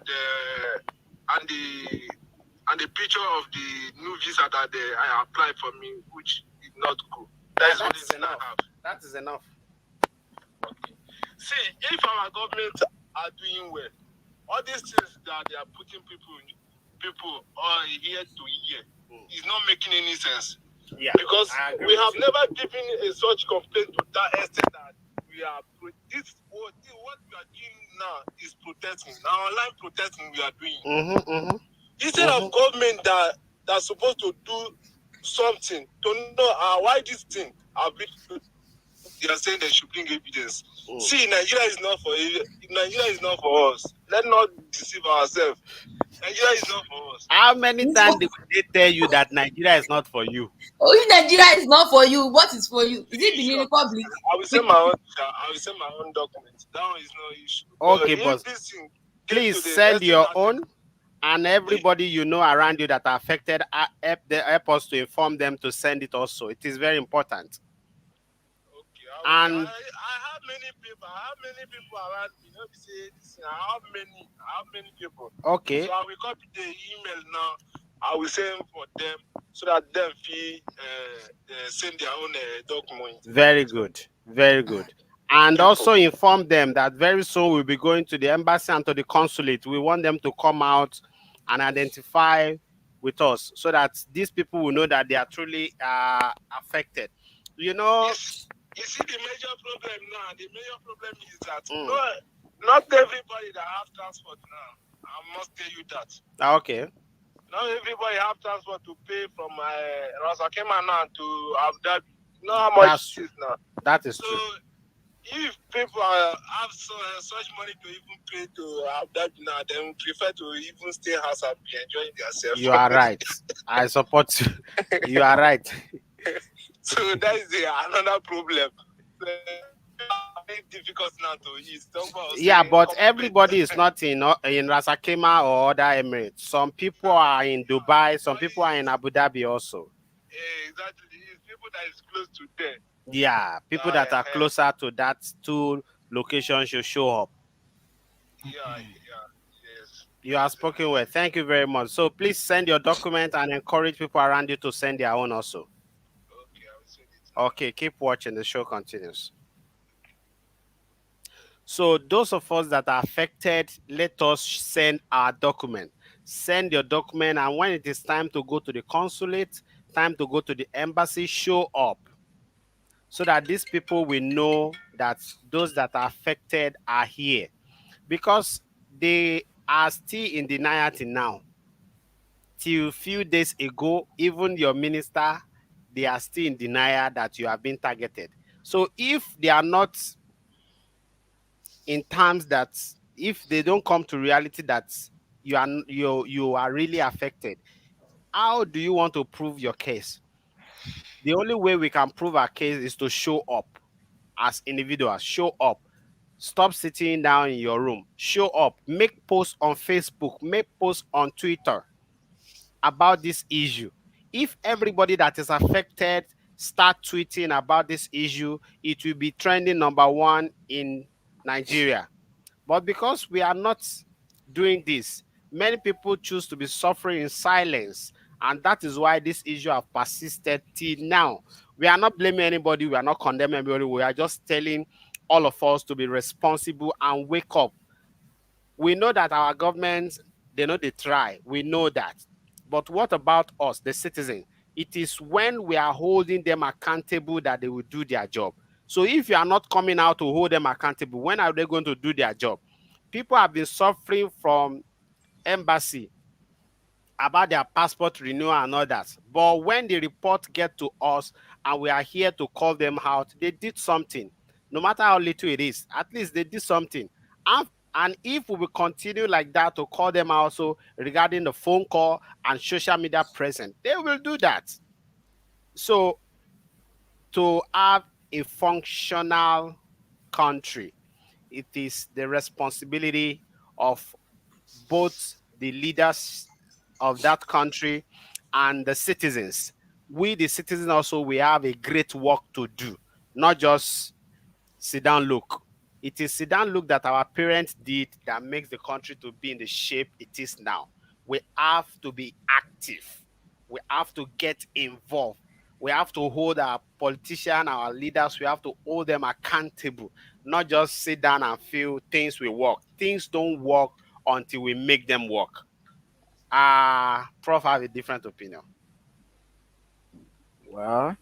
the picture of the new visa that I applied for me, which did not go. That is That only is thing I enough. have. That is enough. Okay. See, if our government are doing well, all these things that they are putting people ear to ear is not making any sense. Yeah, Because I agree we with have you. never given a such complaint to that extent that we are what we are doing now is protesting. Now online protesting we are doing. Instead of government that's supposed to do something to know why this thing have been, they are saying they should bring evidence. See, Nigeria is not for us. Let's not deceive ourselves. Nigeria is not for us. How many times did they tell you that Nigeria is not for you? Oh, if Nigeria is not for you, what is for you? Is it Benin Sure. Republic? I will send my own. I will send my own documents. That one is no issue. Okay, But if boss. this thing get Please to the send extent your that own, and everybody you know around you that are affected, help us to inform them to send it also. It is very important. okay, And I have many people. I have many people around me. Let me say this. I have many people. okay, So I will copy the email now. I will send for them so that them feel send their own document. very good, very good. And also inform them that very soon we'll be going to the embassy and to the consulate. We want them to come out and identify with us so that these people will know that they are truly affected. You know, You see the major problem now. The major problem is that not everybody that have transport now. I must tell you that. okay, Not everybody have transport to pay from Rasakema now to Abu Dhabi. You know how much that's it true. is now. That is So true. if people have such money to even pay to Abu Dhabi now, they would prefer to even stay house and be enjoying themselves. You are right. I support you. You are right. So that is another problem. Very difficult now to ease. Talk about Yeah, saying but come everybody is not in Rasakema or other Emirates. Some people are in Dubai. Some people are in Abu Dhabi also. exactly. It's people that is close to there. Yeah, people that are closer to that two locations should show up. Yes. You are spoken well. Thank you very much. So please send your document and encourage people around you to send their own also. Okay, I will send it. Okay, keep watching. The show continues. So those of us that are affected, let us send our document. Send your document, and when it is time to go to the consulate, time to go to the embassy, show up so that these people will know that those that are affected are here, because they are still in denial till now. Till few days ago, even your minister, they are still in denial that you have been targeted. So if they are not in terms that, if they don't come to reality that you are really affected, how do you want to prove your case? The only way we can prove our case is to show up as individuals. Show up. Stop sitting down in your room. Show up. Make posts on Facebook. Make posts on Twitter about this issue. If everybody that is affected start tweeting about this issue, it will be trending number one in Nigeria. But because we are not doing this, many people choose to be suffering in silence. And that is why this issue have persisted till now. We are not blaming anybody. We are not condemning anybody. We are just telling all of us to be responsible and wake up. We know that our governments, they know they try. We know that. But what about us, the citizen? It is when we are holding them accountable that they will do their job. So if you are not coming out to hold them accountable, when are they going to do their job? People have been suffering from embassy about their passport renewal and others. But when the report get to us and we are here to call them out, they did something. No matter how little it is, at least they did something. And if we will continue like that to call them out also regarding the phone call and social media present, they will do that. So to have a functional country, it is the responsibility of both the leaders of that country and the citizens. We, the citizens, also we have a great work to do, not just sit down look. It is sit down look that our parents did that makes the country to be in the shape it is now. We have to be active. We have to get involved. We have to hold our politicians, our leaders, we have to hold them accountable, not just sit down and feel things will work. Things don't work until we make them work. Prof have a different opinion. Well,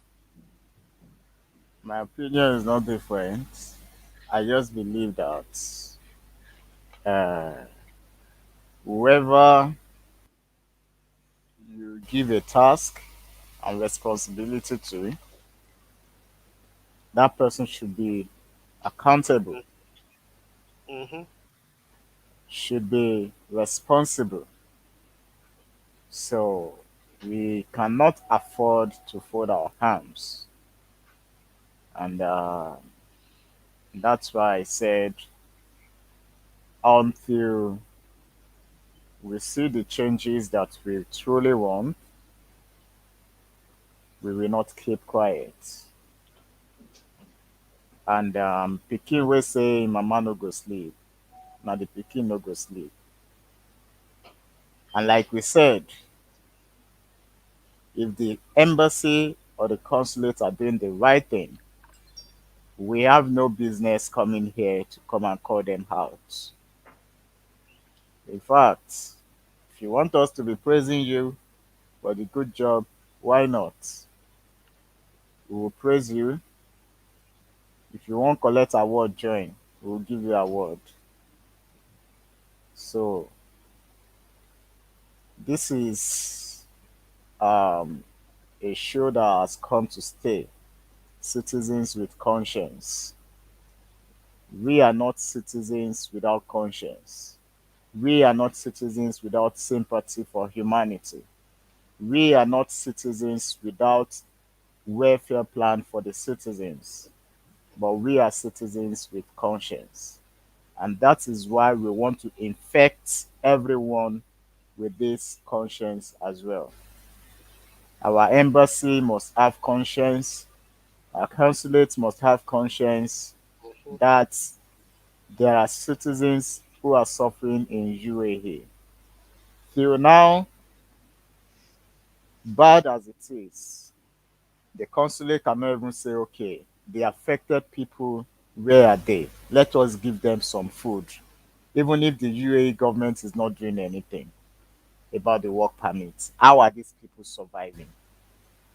my opinion is not different. I just believe that uh, whoever you give a task and responsibility to, that person should be accountable, Mm-hmm. should be responsible. So we cannot afford to fold our arms. And that's why I said until we see the changes that we truly want, we will not keep quiet. And pikin will say mama no go sleep. Now the pikin no go sleep. And like we said, if the embassy or the consulate are doing the right thing, we have no business coming here to come and call them out. In fact, if you want us to be praising you for the good job, why not? We will praise you. If you want collect award, join. We will give you award. So this is um, a show that has come to stay. Citizens with conscience. We are not citizens without conscience. We are not citizens without sympathy for humanity. We are not citizens without welfare plan for the citizens, but we are citizens with conscience. And that is why we want to infect everyone with this conscience as well. Our embassy must have conscience. Our consulates must have conscience Mm-hmm. that there are citizens who are suffering in UAE. Till now, bad as it is, the consulate cannot even say, okay, the affected people, where are they? Let us give them some food. Even if the UAE government is not doing anything about the work permits, how are these people surviving?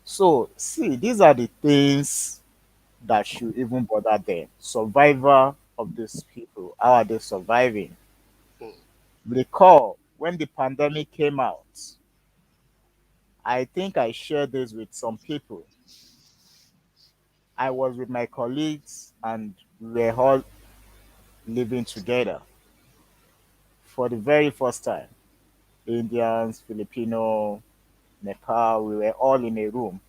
So, see, these are the things that should even bother them. Survival of these people, how are they surviving? Recall when the pandemic came out, I think I shared this with some people. I was with my colleagues and we were all living together for the very first time. Indians, Filipino, Nepal, we were all in a room.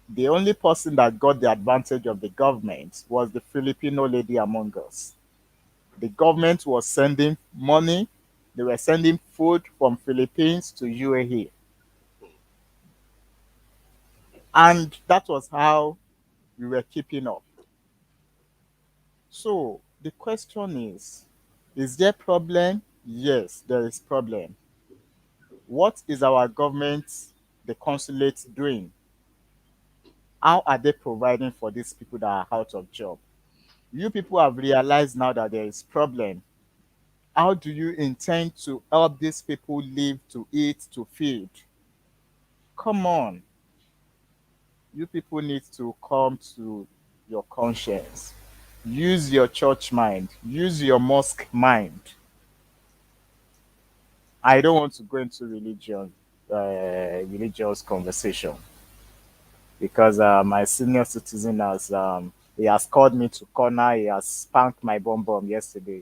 The only person that got the advantage of the government was the Filipino lady among us. The government was sending money, they were sending food from Philippines to UAE. And that was how we were keeping up. So the question is there problem? Yes, there is problem. What is our government, the consulate doing? How are they providing for these people that are out of job? You people have realized now that there is problem. How do you intend to help these people live, to eat, to feed? Come on, you people need to come to your conscience. Use your church mind. Use your mosque mind. I don't want to go into religious conversation because my senior citizen has he has called me to corner. He has spanked my bum bum yesterday.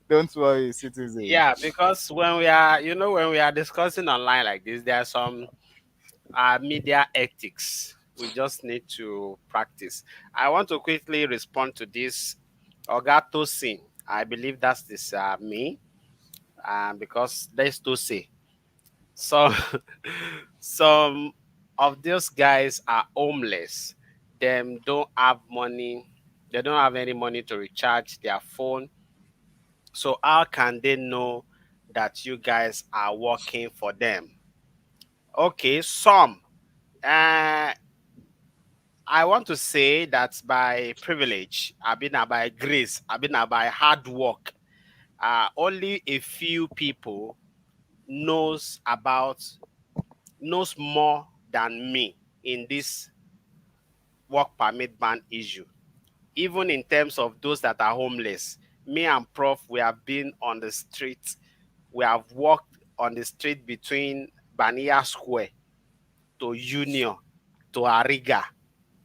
Don't worry, citizen. Yeah, because when we are, when we are discussing online like this, there are some media ethics we just need to practice. I want to quickly respond to this Ogato Sin. I believe that's this me, because there's to say. So some of those guys are homeless. Them don't have money. They don't have any money to recharge their phone. So how can they know that you guys are working for them? Okay, some. Uh, I want to say that by privilege, I've been by grace, I've been by hard work. Only a few people knows about knows more than me in this work permit ban issue. Even in terms of those that are homeless, me and Prof, we have been on the street. We have walked on the street between Bania Square to Union to Ariga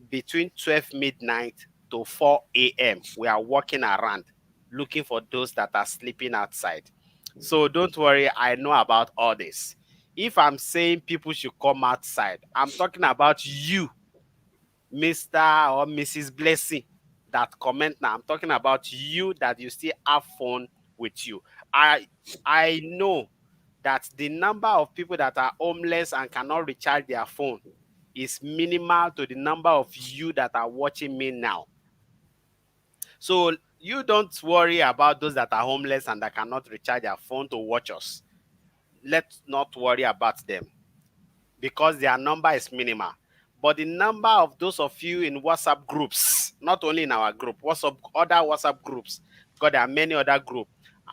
between 12 midnight to 4 a.m. We are walking around looking for those that are sleeping outside. So don't worry, I know about all this. If I'm saying people should come outside, I'm talking about you, Mr. or Mrs. Blessing, that comment now. I'm talking about you that you still have phone with you. I I know that the number of people that are homeless and cannot recharge their phone is minimal to the number of you that are watching me now. So you don't worry about those that are homeless and that cannot recharge their phone to watch us. Let's not worry about them because their number is minimal. But the number of those of you in WhatsApp groups, not only in our group, other WhatsApp groups, because there are many other groups,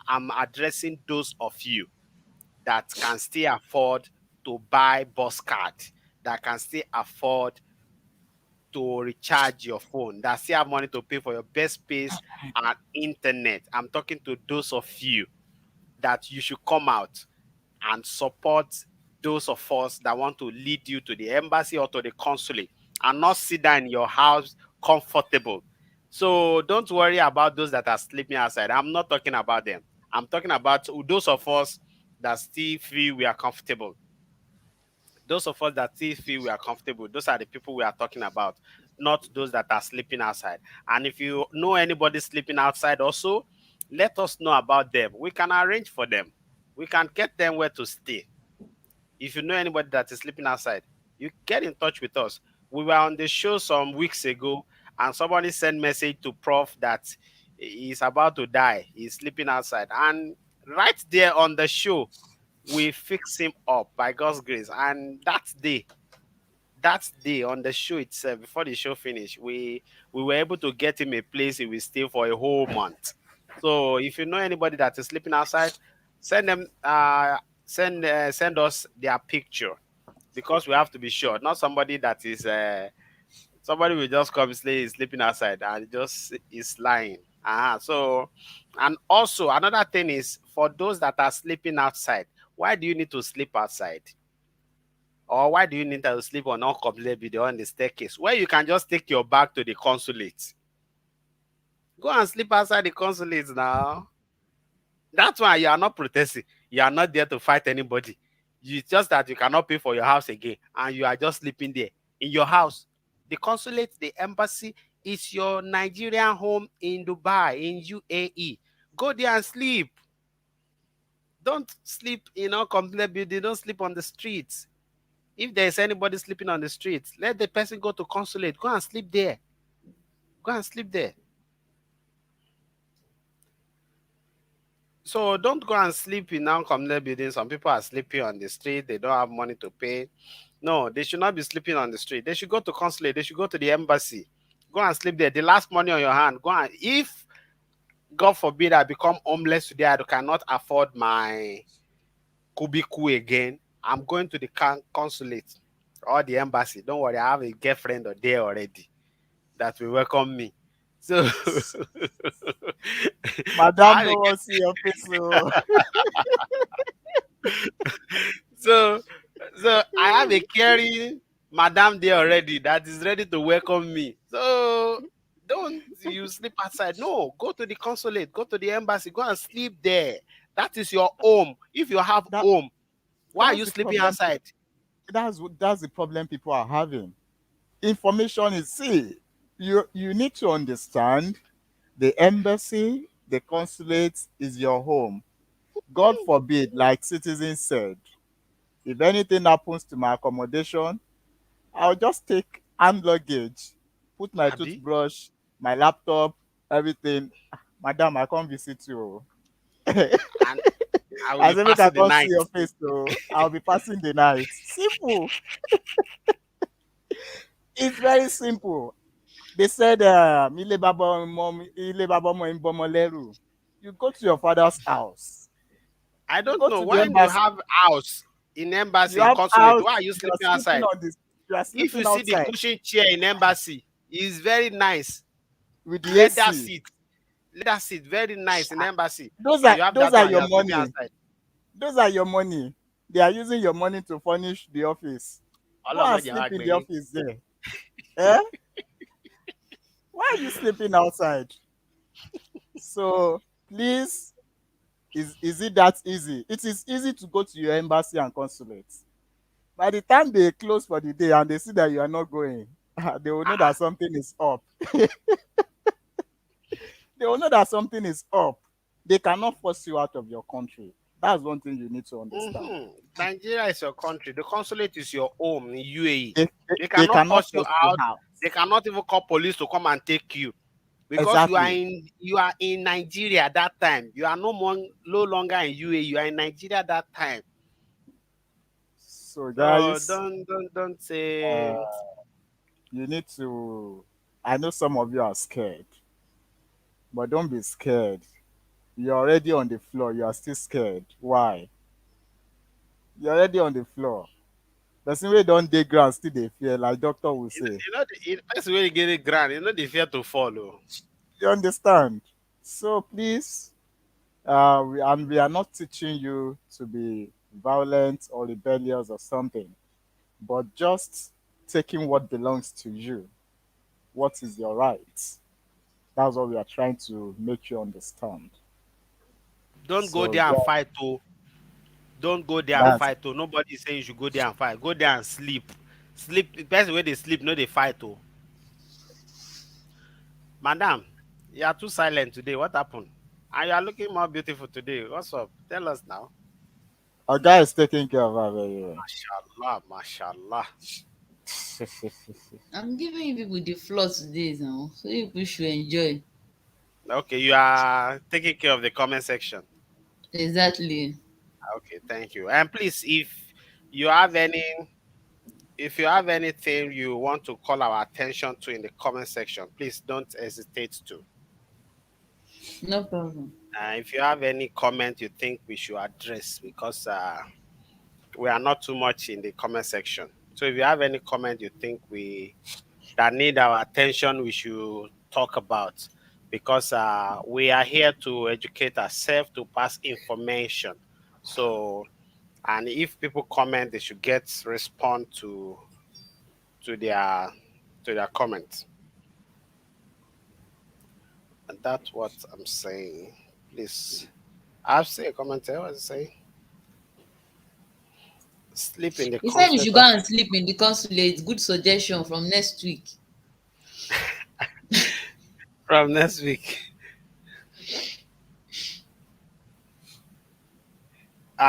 I'm addressing those of you that can still afford to buy bus card, that can still afford to recharge your phone, that still have money to pay for your best space and internet. I'm talking to those of you that you should come out and support those of us that want to lead you to the embassy or to the consulate and not sit down in your house comfortable. So don't worry about those that are sleeping outside. I'm not talking about them. I'm talking about those of us that still feel we are comfortable. Those of us that still feel we are comfortable, those are the people we are talking about, not those that are sleeping outside. And if you know anybody sleeping outside also, let us know about them. We can arrange for them. We can get them where to stay. If you know anybody that is sleeping outside, you get in touch with us. We were on the show some weeks ago, and somebody sent message to Prof that he's about to die. He's sleeping outside, and right there on the show, we fix him up by God's grace. And that day on the show itself, before the show finished, we were able to get him a place he will stay for a whole month. So if you know anybody that is sleeping outside, send them send us their picture, because we have to be sure, not somebody that is somebody will just come say he's sleeping outside and just is lying. So, and also another thing is, for those that are sleeping outside, why do you need to sleep outside? Or why do you need to sleep on uncompleted video on the staircase, where you can just take your bag to the consulate? Go and sleep outside the consulate now. That's why you are not protesting. You are not there to fight anybody. You just that you cannot pay for your house again, and you are just sleeping there in your house. The consulate, the embassy is your Nigerian home in Dubai, in UAE. Go there and sleep. Don't sleep in uncompleted building. Don't sleep on the streets. If there is anybody sleeping on the streets, let the person go to consulate. Go and sleep there. Go and sleep there. So don't go and sleep in non-communal buildings. Some people are sleeping on the street. They don't have money to pay. No, they should not be sleeping on the street. They should go to consulate. They should go to the embassy. Go and sleep there. The last money on your hand. Go and, if God forbid I become homeless today, I cannot afford cubicle again. I'm going to the consulate or the embassy. Don't worry, I have a girlfriend or there already that will welcome me. So Madam, I have no one see your face. So so I have a caring madam there already that is ready to welcome me. So don't you sleep outside. No, go to the consulate, go to the embassy, go and sleep there. That is your home. If you have that home, why are that's you the sleeping problem. outside? That's the problem people are having. Information is, see, you need to understand the embassy, the consulate is your home. God forbid, like citizens said, if anything happens to my accommodation, I'll just take hand luggage, put my Abi, toothbrush, my laptop, everything. "Ah, madam, I can't visit you. and I will I be said, make I passing the can't see night. your face, so I'll be passing the night. Simple. It's very simple. They said, "Ile baba mo ń bọ́mọ lẹ́rù." You go to your father's house. I You don't go know to the when you embassy. have house in You embassy, in have consulate. house. Why are you You are sleeping sleeping outside? on this. You are If you sleeping see the outside cushion chair in embassy, it's very nice. with the Leather AC. seat, leather seat, very nice in Ah, embassy. Those And are you have those that are one, you your are sleeping money. outside. Those are your money. They are using your money to furnish the office. Go and Ọlọ́mọdé sleep wa in the gbẹ̀yìn. office there. Eh? Why are you sleeping outside? So please, is it that easy? It is easy to go to your embassy and consulate. By the time they close for the day and they see that you are not going, they will know that Ah, something is up. They will know that something is up. They cannot force you out of your country. That's one thing you need to understand. Nigeria is your country. The consulate is your home in UAE. They, they, They they cannot cannot force you force you out. out. They cannot even call police to come and take you because Exactly. you are in Nigeria that time. You are no longer in UAE. You are in Nigeria that time. So, So guys, don't uh, say you need to. I know some of you are scared, but don't be scared. You're already on the floor. You are still scared. Why? You're already on the floor. Person wey don dey ground still dey fear, like doctor will say. the person when you get it grand, they fear to follow. You understand? So please, we are not teaching you to be violent or rebellious or something, but just taking what belongs to you. What is your right? That's what we are trying to make you understand. Don't go So there and yeah, fight to. Don't go there and that's fight to. Nobody is saying you should go there and fight. Go there and sleep. Sleep. The person where they sleep, no they fight to. Madam, you are too silent today. What happened? And you are looking more beautiful today. What's up? Tell us now. our guy is taking care of her very well. Mashallah, mashallah. I'm giving you people the floor today now, so you people should enjoy. Okay, you are taking care of the comment section. Exactly. Okay, thank you. And please, you have any, if you have anything you want to call our attention to in the comment section, please don't hesitate to. No problem. If you have any comment you think we should address, because we are not too much in the comment section. So if you have any comment you think we that need our attention, we should talk about, because we are here to educate ourselves, to pass information. So, and if people comment, they should get respond to their to their comments. And that's what I'm saying. Please, I've seen a comment here. What does it say? Sleep in the He said you should consulate go office and sleep in the consulate. Good suggestion from next week. from next week.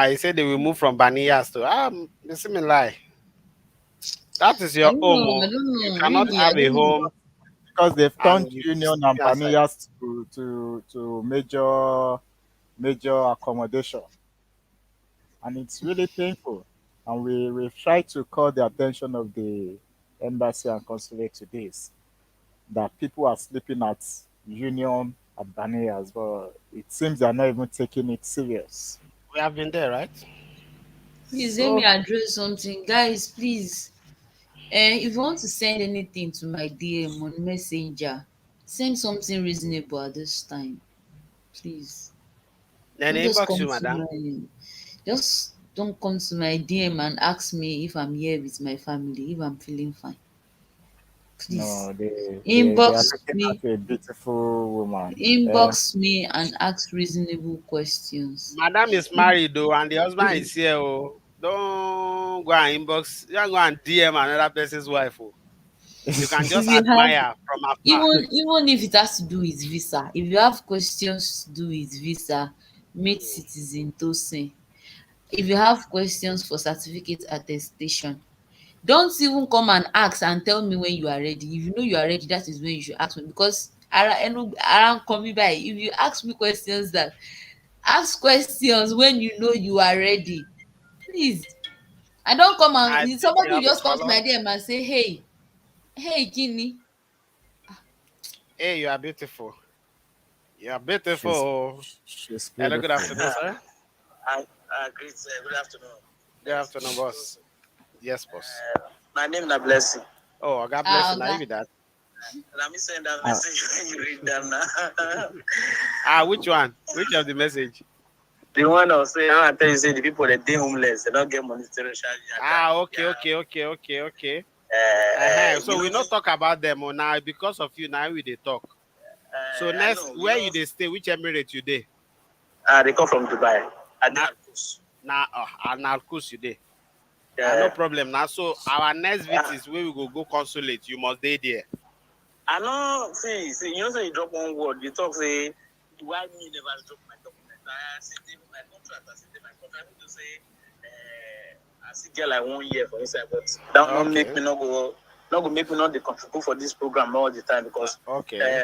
He said they will move from Baniyas to Bismillah. That is I your don't home. know. I Oh. don't You know. cannot Really, I have a don't know. home Because they've and turned you be Union and sleeping outside. Banias to major accommodation, and it's really painful. And we've tried to call the attention of the embassy and consulate to this, that people are sleeping at Union at Banias, but it seems they're not even taking it serious. We have been there, right? Please let me So address something, guys. Please, if you want to send anything to my DM on Messenger, send something reasonable at this time, please. Then Don't just inbox come you, to madam. my, just don't come to my DM and ask me if I'm here with my family, if I'm feeling fine. Please, no, they are inbox looking me, at a beautiful woman. inbox me and ask reasonable questions. Madam is married though, and the husband is here. Oh, don't go and inbox. Don't go and DM another person's wife. Oh, you can If just you have, admire from afar. even if it has to do with visa, if you have questions to do with visa, meet Mm. citizen Tosin. If you have questions for certificate attestation, don't even come and ask and tell me when you are ready. If you know you are ready, that is when you should ask me, because around coming by, if you ask me questions, that ask questions when you know you are ready, please. I don't come I and think somebody you will have a just come to my follower. DM and say, hey Kini. Hey, you are beautiful. You are She's beautiful. she's Hello, good beautiful. afternoon, sir. Great. Good afternoon. Good afternoon, boss. Yes, boss. My name is Blessing. Oh, God bless you. Ah, Now you oga. with that. Let me send that Uh, message when you read them now. Which one? Which of the message? The one I'll say, I tell you, say the people that they homeless, they don't get monetary charge. Okay, okay, okay, okay, okay. You So we know, not talk about them now because of you. Now we they talk. So I next, know, where you they stay? Which Emirate you they? they come from Dubai. I did Now, of course. now, of course you they. No Uh, problem. Now, so our next visit is where we go consulate. You must stay there. I know, see, you know, say you drop one word, you talk, say, why me never drop my document? I see my contract, I see my contract, to say, I see get like 1 year for inside, but that not make Okay. me not go make me not the contribute for this program all the time because Okay.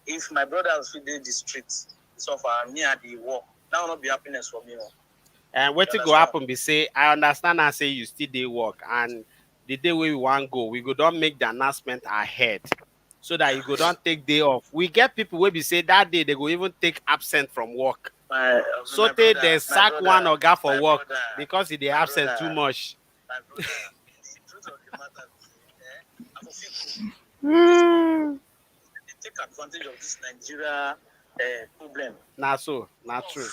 if my brothers fit dey the streets, so far me at the work, that will not be happiness for me. And what You it go understand? happen be say, I understand and say you still dey work, and the day we want go, we go don't make the announcement ahead, so that you go don't take day off. We get people will be say that day they go even take absent from work. So My they brother, sack one oga for my work brother, because they my absent too brother, much. my brother. The truth of the matter is, I will feel this they take advantage of this Nigeria problem. Nah, so not true.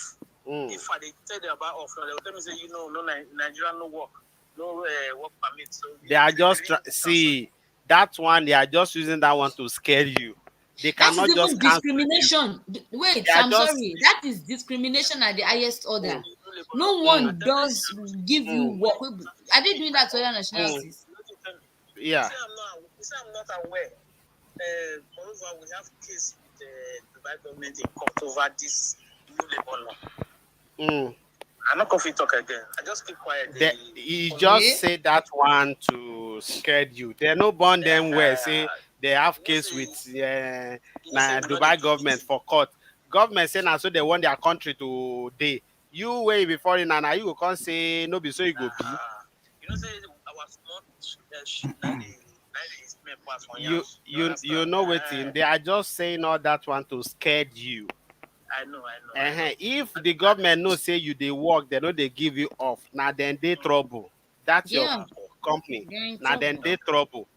If I they tell them about off, they will tell me say, you know, no Nigeria no work, no work permit. So They are they just really cancel. see that one. They are just using that one to scare you. They That is cannot even just cancel you. discrimination. Wait, They are I'm just sorry. That is discrimination at the highest mm, order. No labor law. No I mm, one tell them, does give you mm, work. Are they if doing I that to come, other mm, nationalities? you know what tell me? yeah. You say I'm not aware. Moreover, we have case with the Dubai government in court over this new labor law. Mm. I'm not going to talk again. I just keep quiet. He just Okay. say that one to scare you. They no born them well. Say they have You know, case say, with we know they Dubai do government meeting. for court. Government say now so they want their country to day. You way before in and you go come say no be so you go be. You know, say our small sheep, now they smell pass from You yams. You you you understand? know what they are just saying all that one to scare you. I know. If And, the government know say you they work, they know they give you off. Now then they trouble. That's your Yeah, company. they're in Now then trouble. they trouble.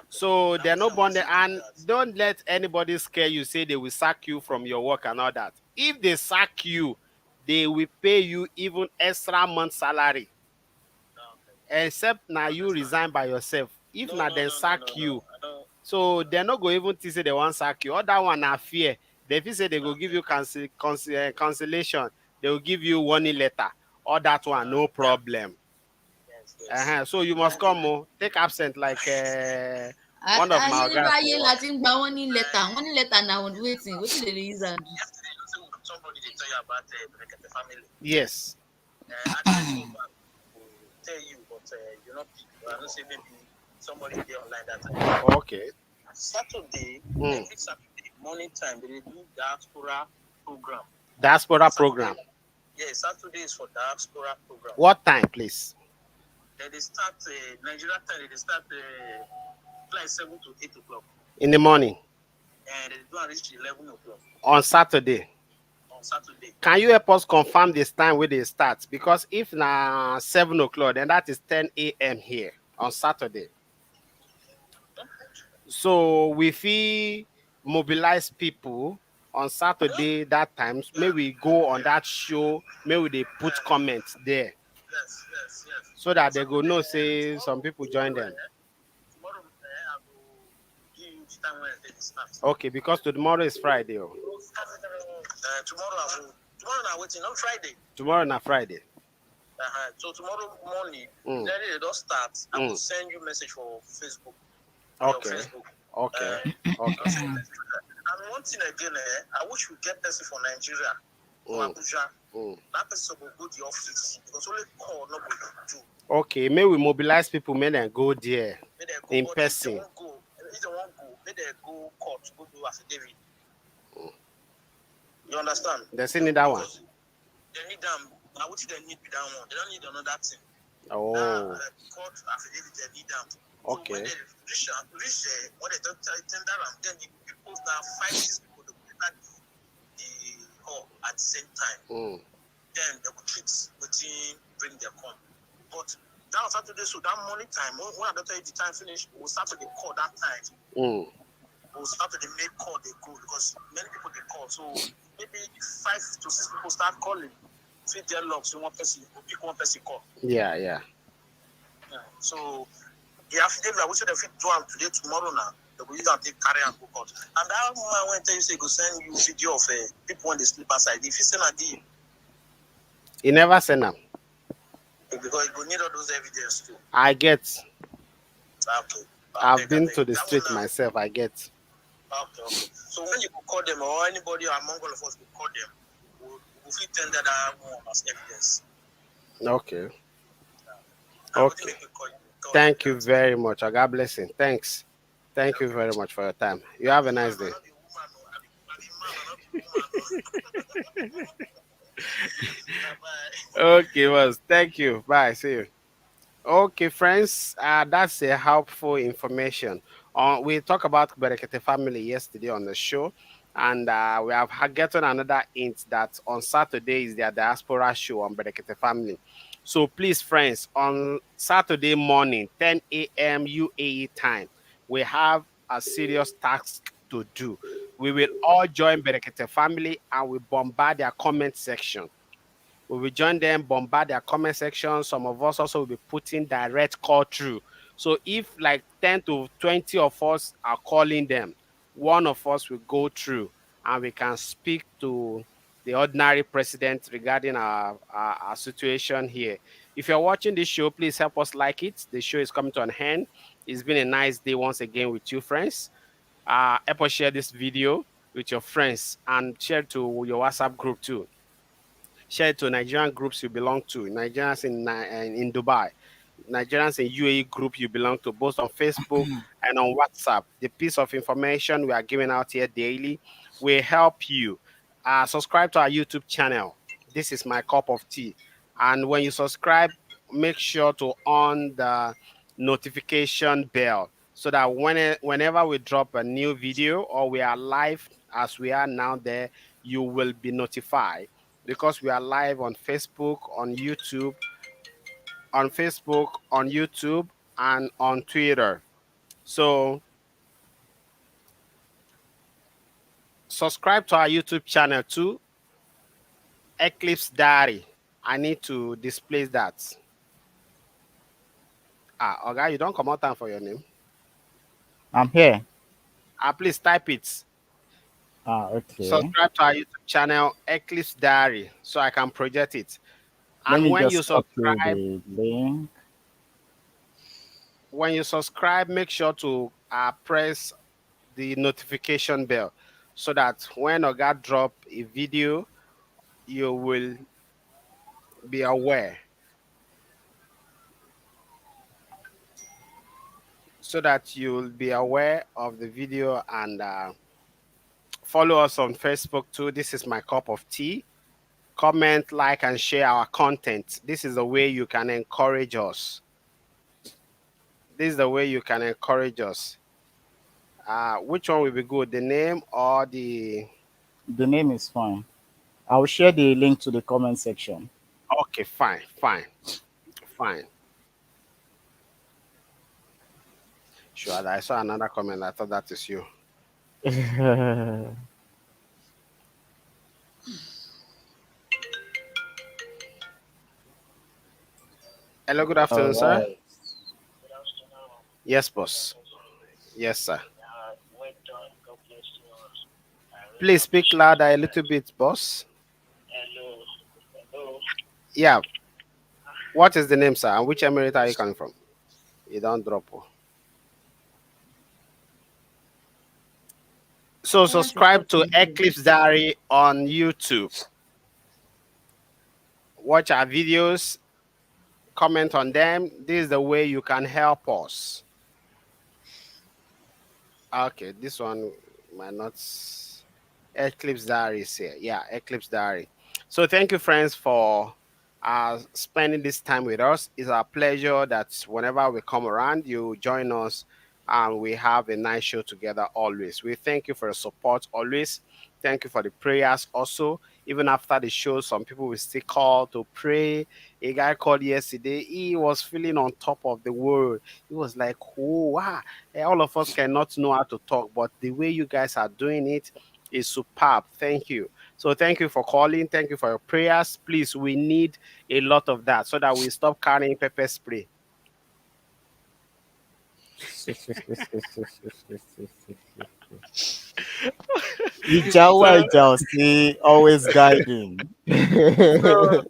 So now they're we no say I want bonded, to do and that. don't let anybody scare you. Say they will sack you from your work and all that. If they sack you, they will pay you even extra month salary. Okay. Except now I you understand. resign by yourself. If No, not, no, then no, no, sack no, no. you. I don't. So they're not going even to say they want sack you. Other one are fear. They feel say they will give Okay. you cancellation. They will give you warning letter. All that one, no problem. Yes. So you must come. Take absent like one of my guys Ayérayé for la work. ti ń gba warning letter. Warning letter na wetin dey dey use am do? Yesterday, you know, somebody they tell you about the family. Yes. I tried to back to tell you, but you're not pick. I don't say maybe somebody there online that time. Okay. Saturday, Mm. every Saturday morning time, they do diaspora program. Diaspora Saturday, program. yeah, Saturday is for diaspora program. What time, please? Then they start Nigeria time. They start flight 7 to 8 o'clock, In the morning. and they do reach 11 o'clock On Saturday. on Saturday. Can you help us confirm this time where they start? Because if na 7 o'clock, then that is 10 a.m. here on Saturday. So we feel mobilize people on Saturday that times. May we go on that show. May we they put comments there Yes. so that they go know say some people join them. Tomorrow, I will give you the time when they start. Okay, because tomorrow is Friday. Oh. Tomorrow now waiting on Friday. Tomorrow na Friday. So tomorrow morning, Mm. then they don't start. I will Mm. send you message for Facebook. Okay. Your Facebook. Okay. I'll Okay. send you message. And one thing again, I wish we get person from Nigeria or Mm. Abuja. Mm. That person will go to the office because only call not go do. Okay, may we mobilize people, may they go there May they go, in but person. If they won't go, may they go court, go do affidavit. You understand? They still need that one. They need them. Now, what they need with that one? They don't need another thing. Oh. Now, court affidavit, they need them. So Okay. when they reach when they don't tender them, then the people now 5-6 people to enter the hall at the same time. Mm. Then they will treat within bring their come. But that was Saturday, so that morning time, when I don't tell you the time finish, we'll start to the call that time. Mm. We'll start to the make call they go because many people they call. So maybe 5 to 6 people start calling. Fit their logs in one person, pick one person call. Yeah. So the affidavit, I wish they fit do them today, tomorrow now. They will use them to carry and go court. And that woman when tell you say go send you video of people when they sleep outside. If you send a deal, He never send them. because you need all those evidence too. I get. Okay. I've been to the street myself. I get. Okay. So when you call them or anybody among all of us will call them, we'll fit tender that one as evidence. Okay. Okay. Thank you very much. God bless you. Thanks. Thank you very much for your time. You have a nice day. Okay, boss. Thank you. Bye. See you. Okay, friends, that's a helpful information. We talked about Berekete family yesterday on the show, and we have gotten another hint that on Saturday is their diaspora show on Berekete family. So please, friends, on Saturday morning, 10 a.m. UAE time, we have a serious task to do. We will all join Berekete family and we bombard their comment section. We will join them, bombard their comment section. Some of us also will be putting direct call through. So if like 10 to 20 of us are calling them, one of us will go through and we can speak to the ordinary president regarding our situation here. If you're watching this show, please help us like it. The show is coming to an end. It's been a nice day once again with you, friends. Help us share this video with your friends and share to your WhatsApp group too. Share it to Nigerian groups you belong to, Nigerians in Dubai, Nigerians in UAE group you belong to, both on Facebook and on WhatsApp. The piece of information we are giving out here daily will help you. Subscribe to our YouTube channel. This is my cup of tea. And when you subscribe, make sure to on the notification bell so that whenever we drop a new video or we are live as we are now there, you will be notified because we are live on Facebook, on YouTube, and on Twitter. So subscribe to our YouTube channel too, Eclipse Diary. I need to display that. Okay, you don't come out time for your name. I'm here. Please type it. Okay. Subscribe to our YouTube channel, Eclipse Diary, so I can project it. Let And me just copy the link. when you subscribe, make sure to press the notification bell so that when Oga drop a video, you will be aware. So that you'll be aware of the video and follow us on Facebook too. This is my cup of tea. Comment, like, and share our content. This is the way you can encourage us. This is the way you can encourage us. Which one will be good? The name or the... The name is fine. I'll share the link to the comment section. Okay, fine, fine, fine. Sure, I saw another comment. I thought that is you. Hello, good All afternoon, sir. right. Good afternoon. Yes, boss. Yes, sir. Well done. God bless you. I really Please speak appreciate louder you a guys. little bit, boss. Hello. Hello. Yeah. What is the name, sir? And which emirate are you coming from? You don't drop. Oh. So Someone should subscribe talk to again. Eclipse Diary on YouTube. Watch our videos, comment on them. This is the way you can help us. Okay, this one might not. Eclipse Diary is here. Yeah, Eclipse Diary. So thank you, friends, for spending this time with us. It's our pleasure that whenever we come around, you join us and we have a nice show together always. We thank you for your support always. Thank you for the prayers also. Even after the show, some people will still call to pray. A guy called yesterday. He was feeling on top of the world. He was like, oh, wow. All of us cannot know how to talk, but the way you guys are doing it is superb. Thank you. So thank you for calling. Thank you for your prayers. Please, we need a lot of that so that we stop carrying pepper spray. Ijawa So Ijausi, always guiding. So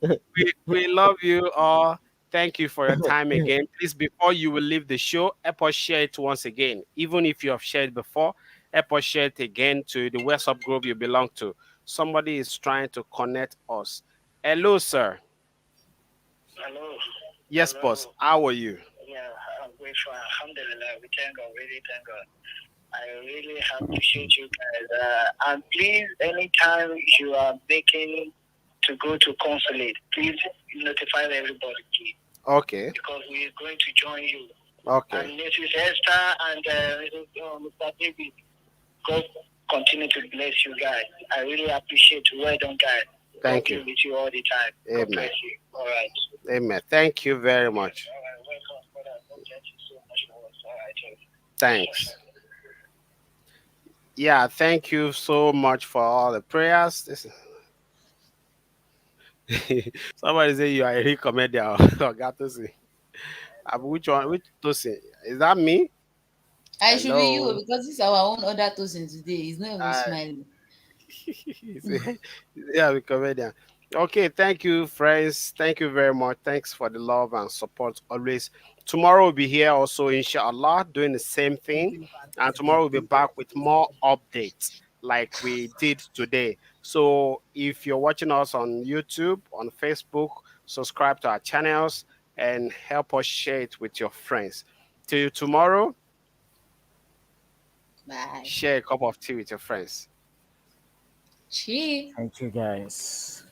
we love you all. Thank you for your time again. Please, before you will leave the show, help us share it once again. Even if you have shared before, help us share it again to the WhatsApp group you belong to. Somebody is trying to connect us. Hello, sir. Hello. Yes, boss. Hello. How are you? Yeah, I'm grateful. Alhamdulillah. We thank God. Really thank God. I really appreciate you guys. And please, anytime you are making to go to consulate, please notify everybody, please, Okay. because we're going to join you. Okay. And Mrs. Esther and Mr. David, God continue to bless you guys. I really appreciate you. Well done, guys. God Thank be you. with you all the time. God Amen. bless you. All right. Amen. Thank you very much. All right. Welcome, brother. God bless you so much for us. All right. Thanks. Yeah, thank you so much for all the prayers. Somebody say you are a real comedian. Or got to see. Which one? Which Tosin? Is that me? I should be you Hello. because this is our own other toasting today. He's not even I smiling. yeah, the comedian. Okay, thank you, friends. Thank you very much. Thanks for the love and support always. Tomorrow we'll be here also, inshallah, doing the same thing. And tomorrow we'll be back with more updates like we did today. So if you're watching us on YouTube, on Facebook, subscribe to our channels and help us share it with your friends. Till tomorrow, Bye. share a cup of tea with your friends. Cheers. Thank you, guys.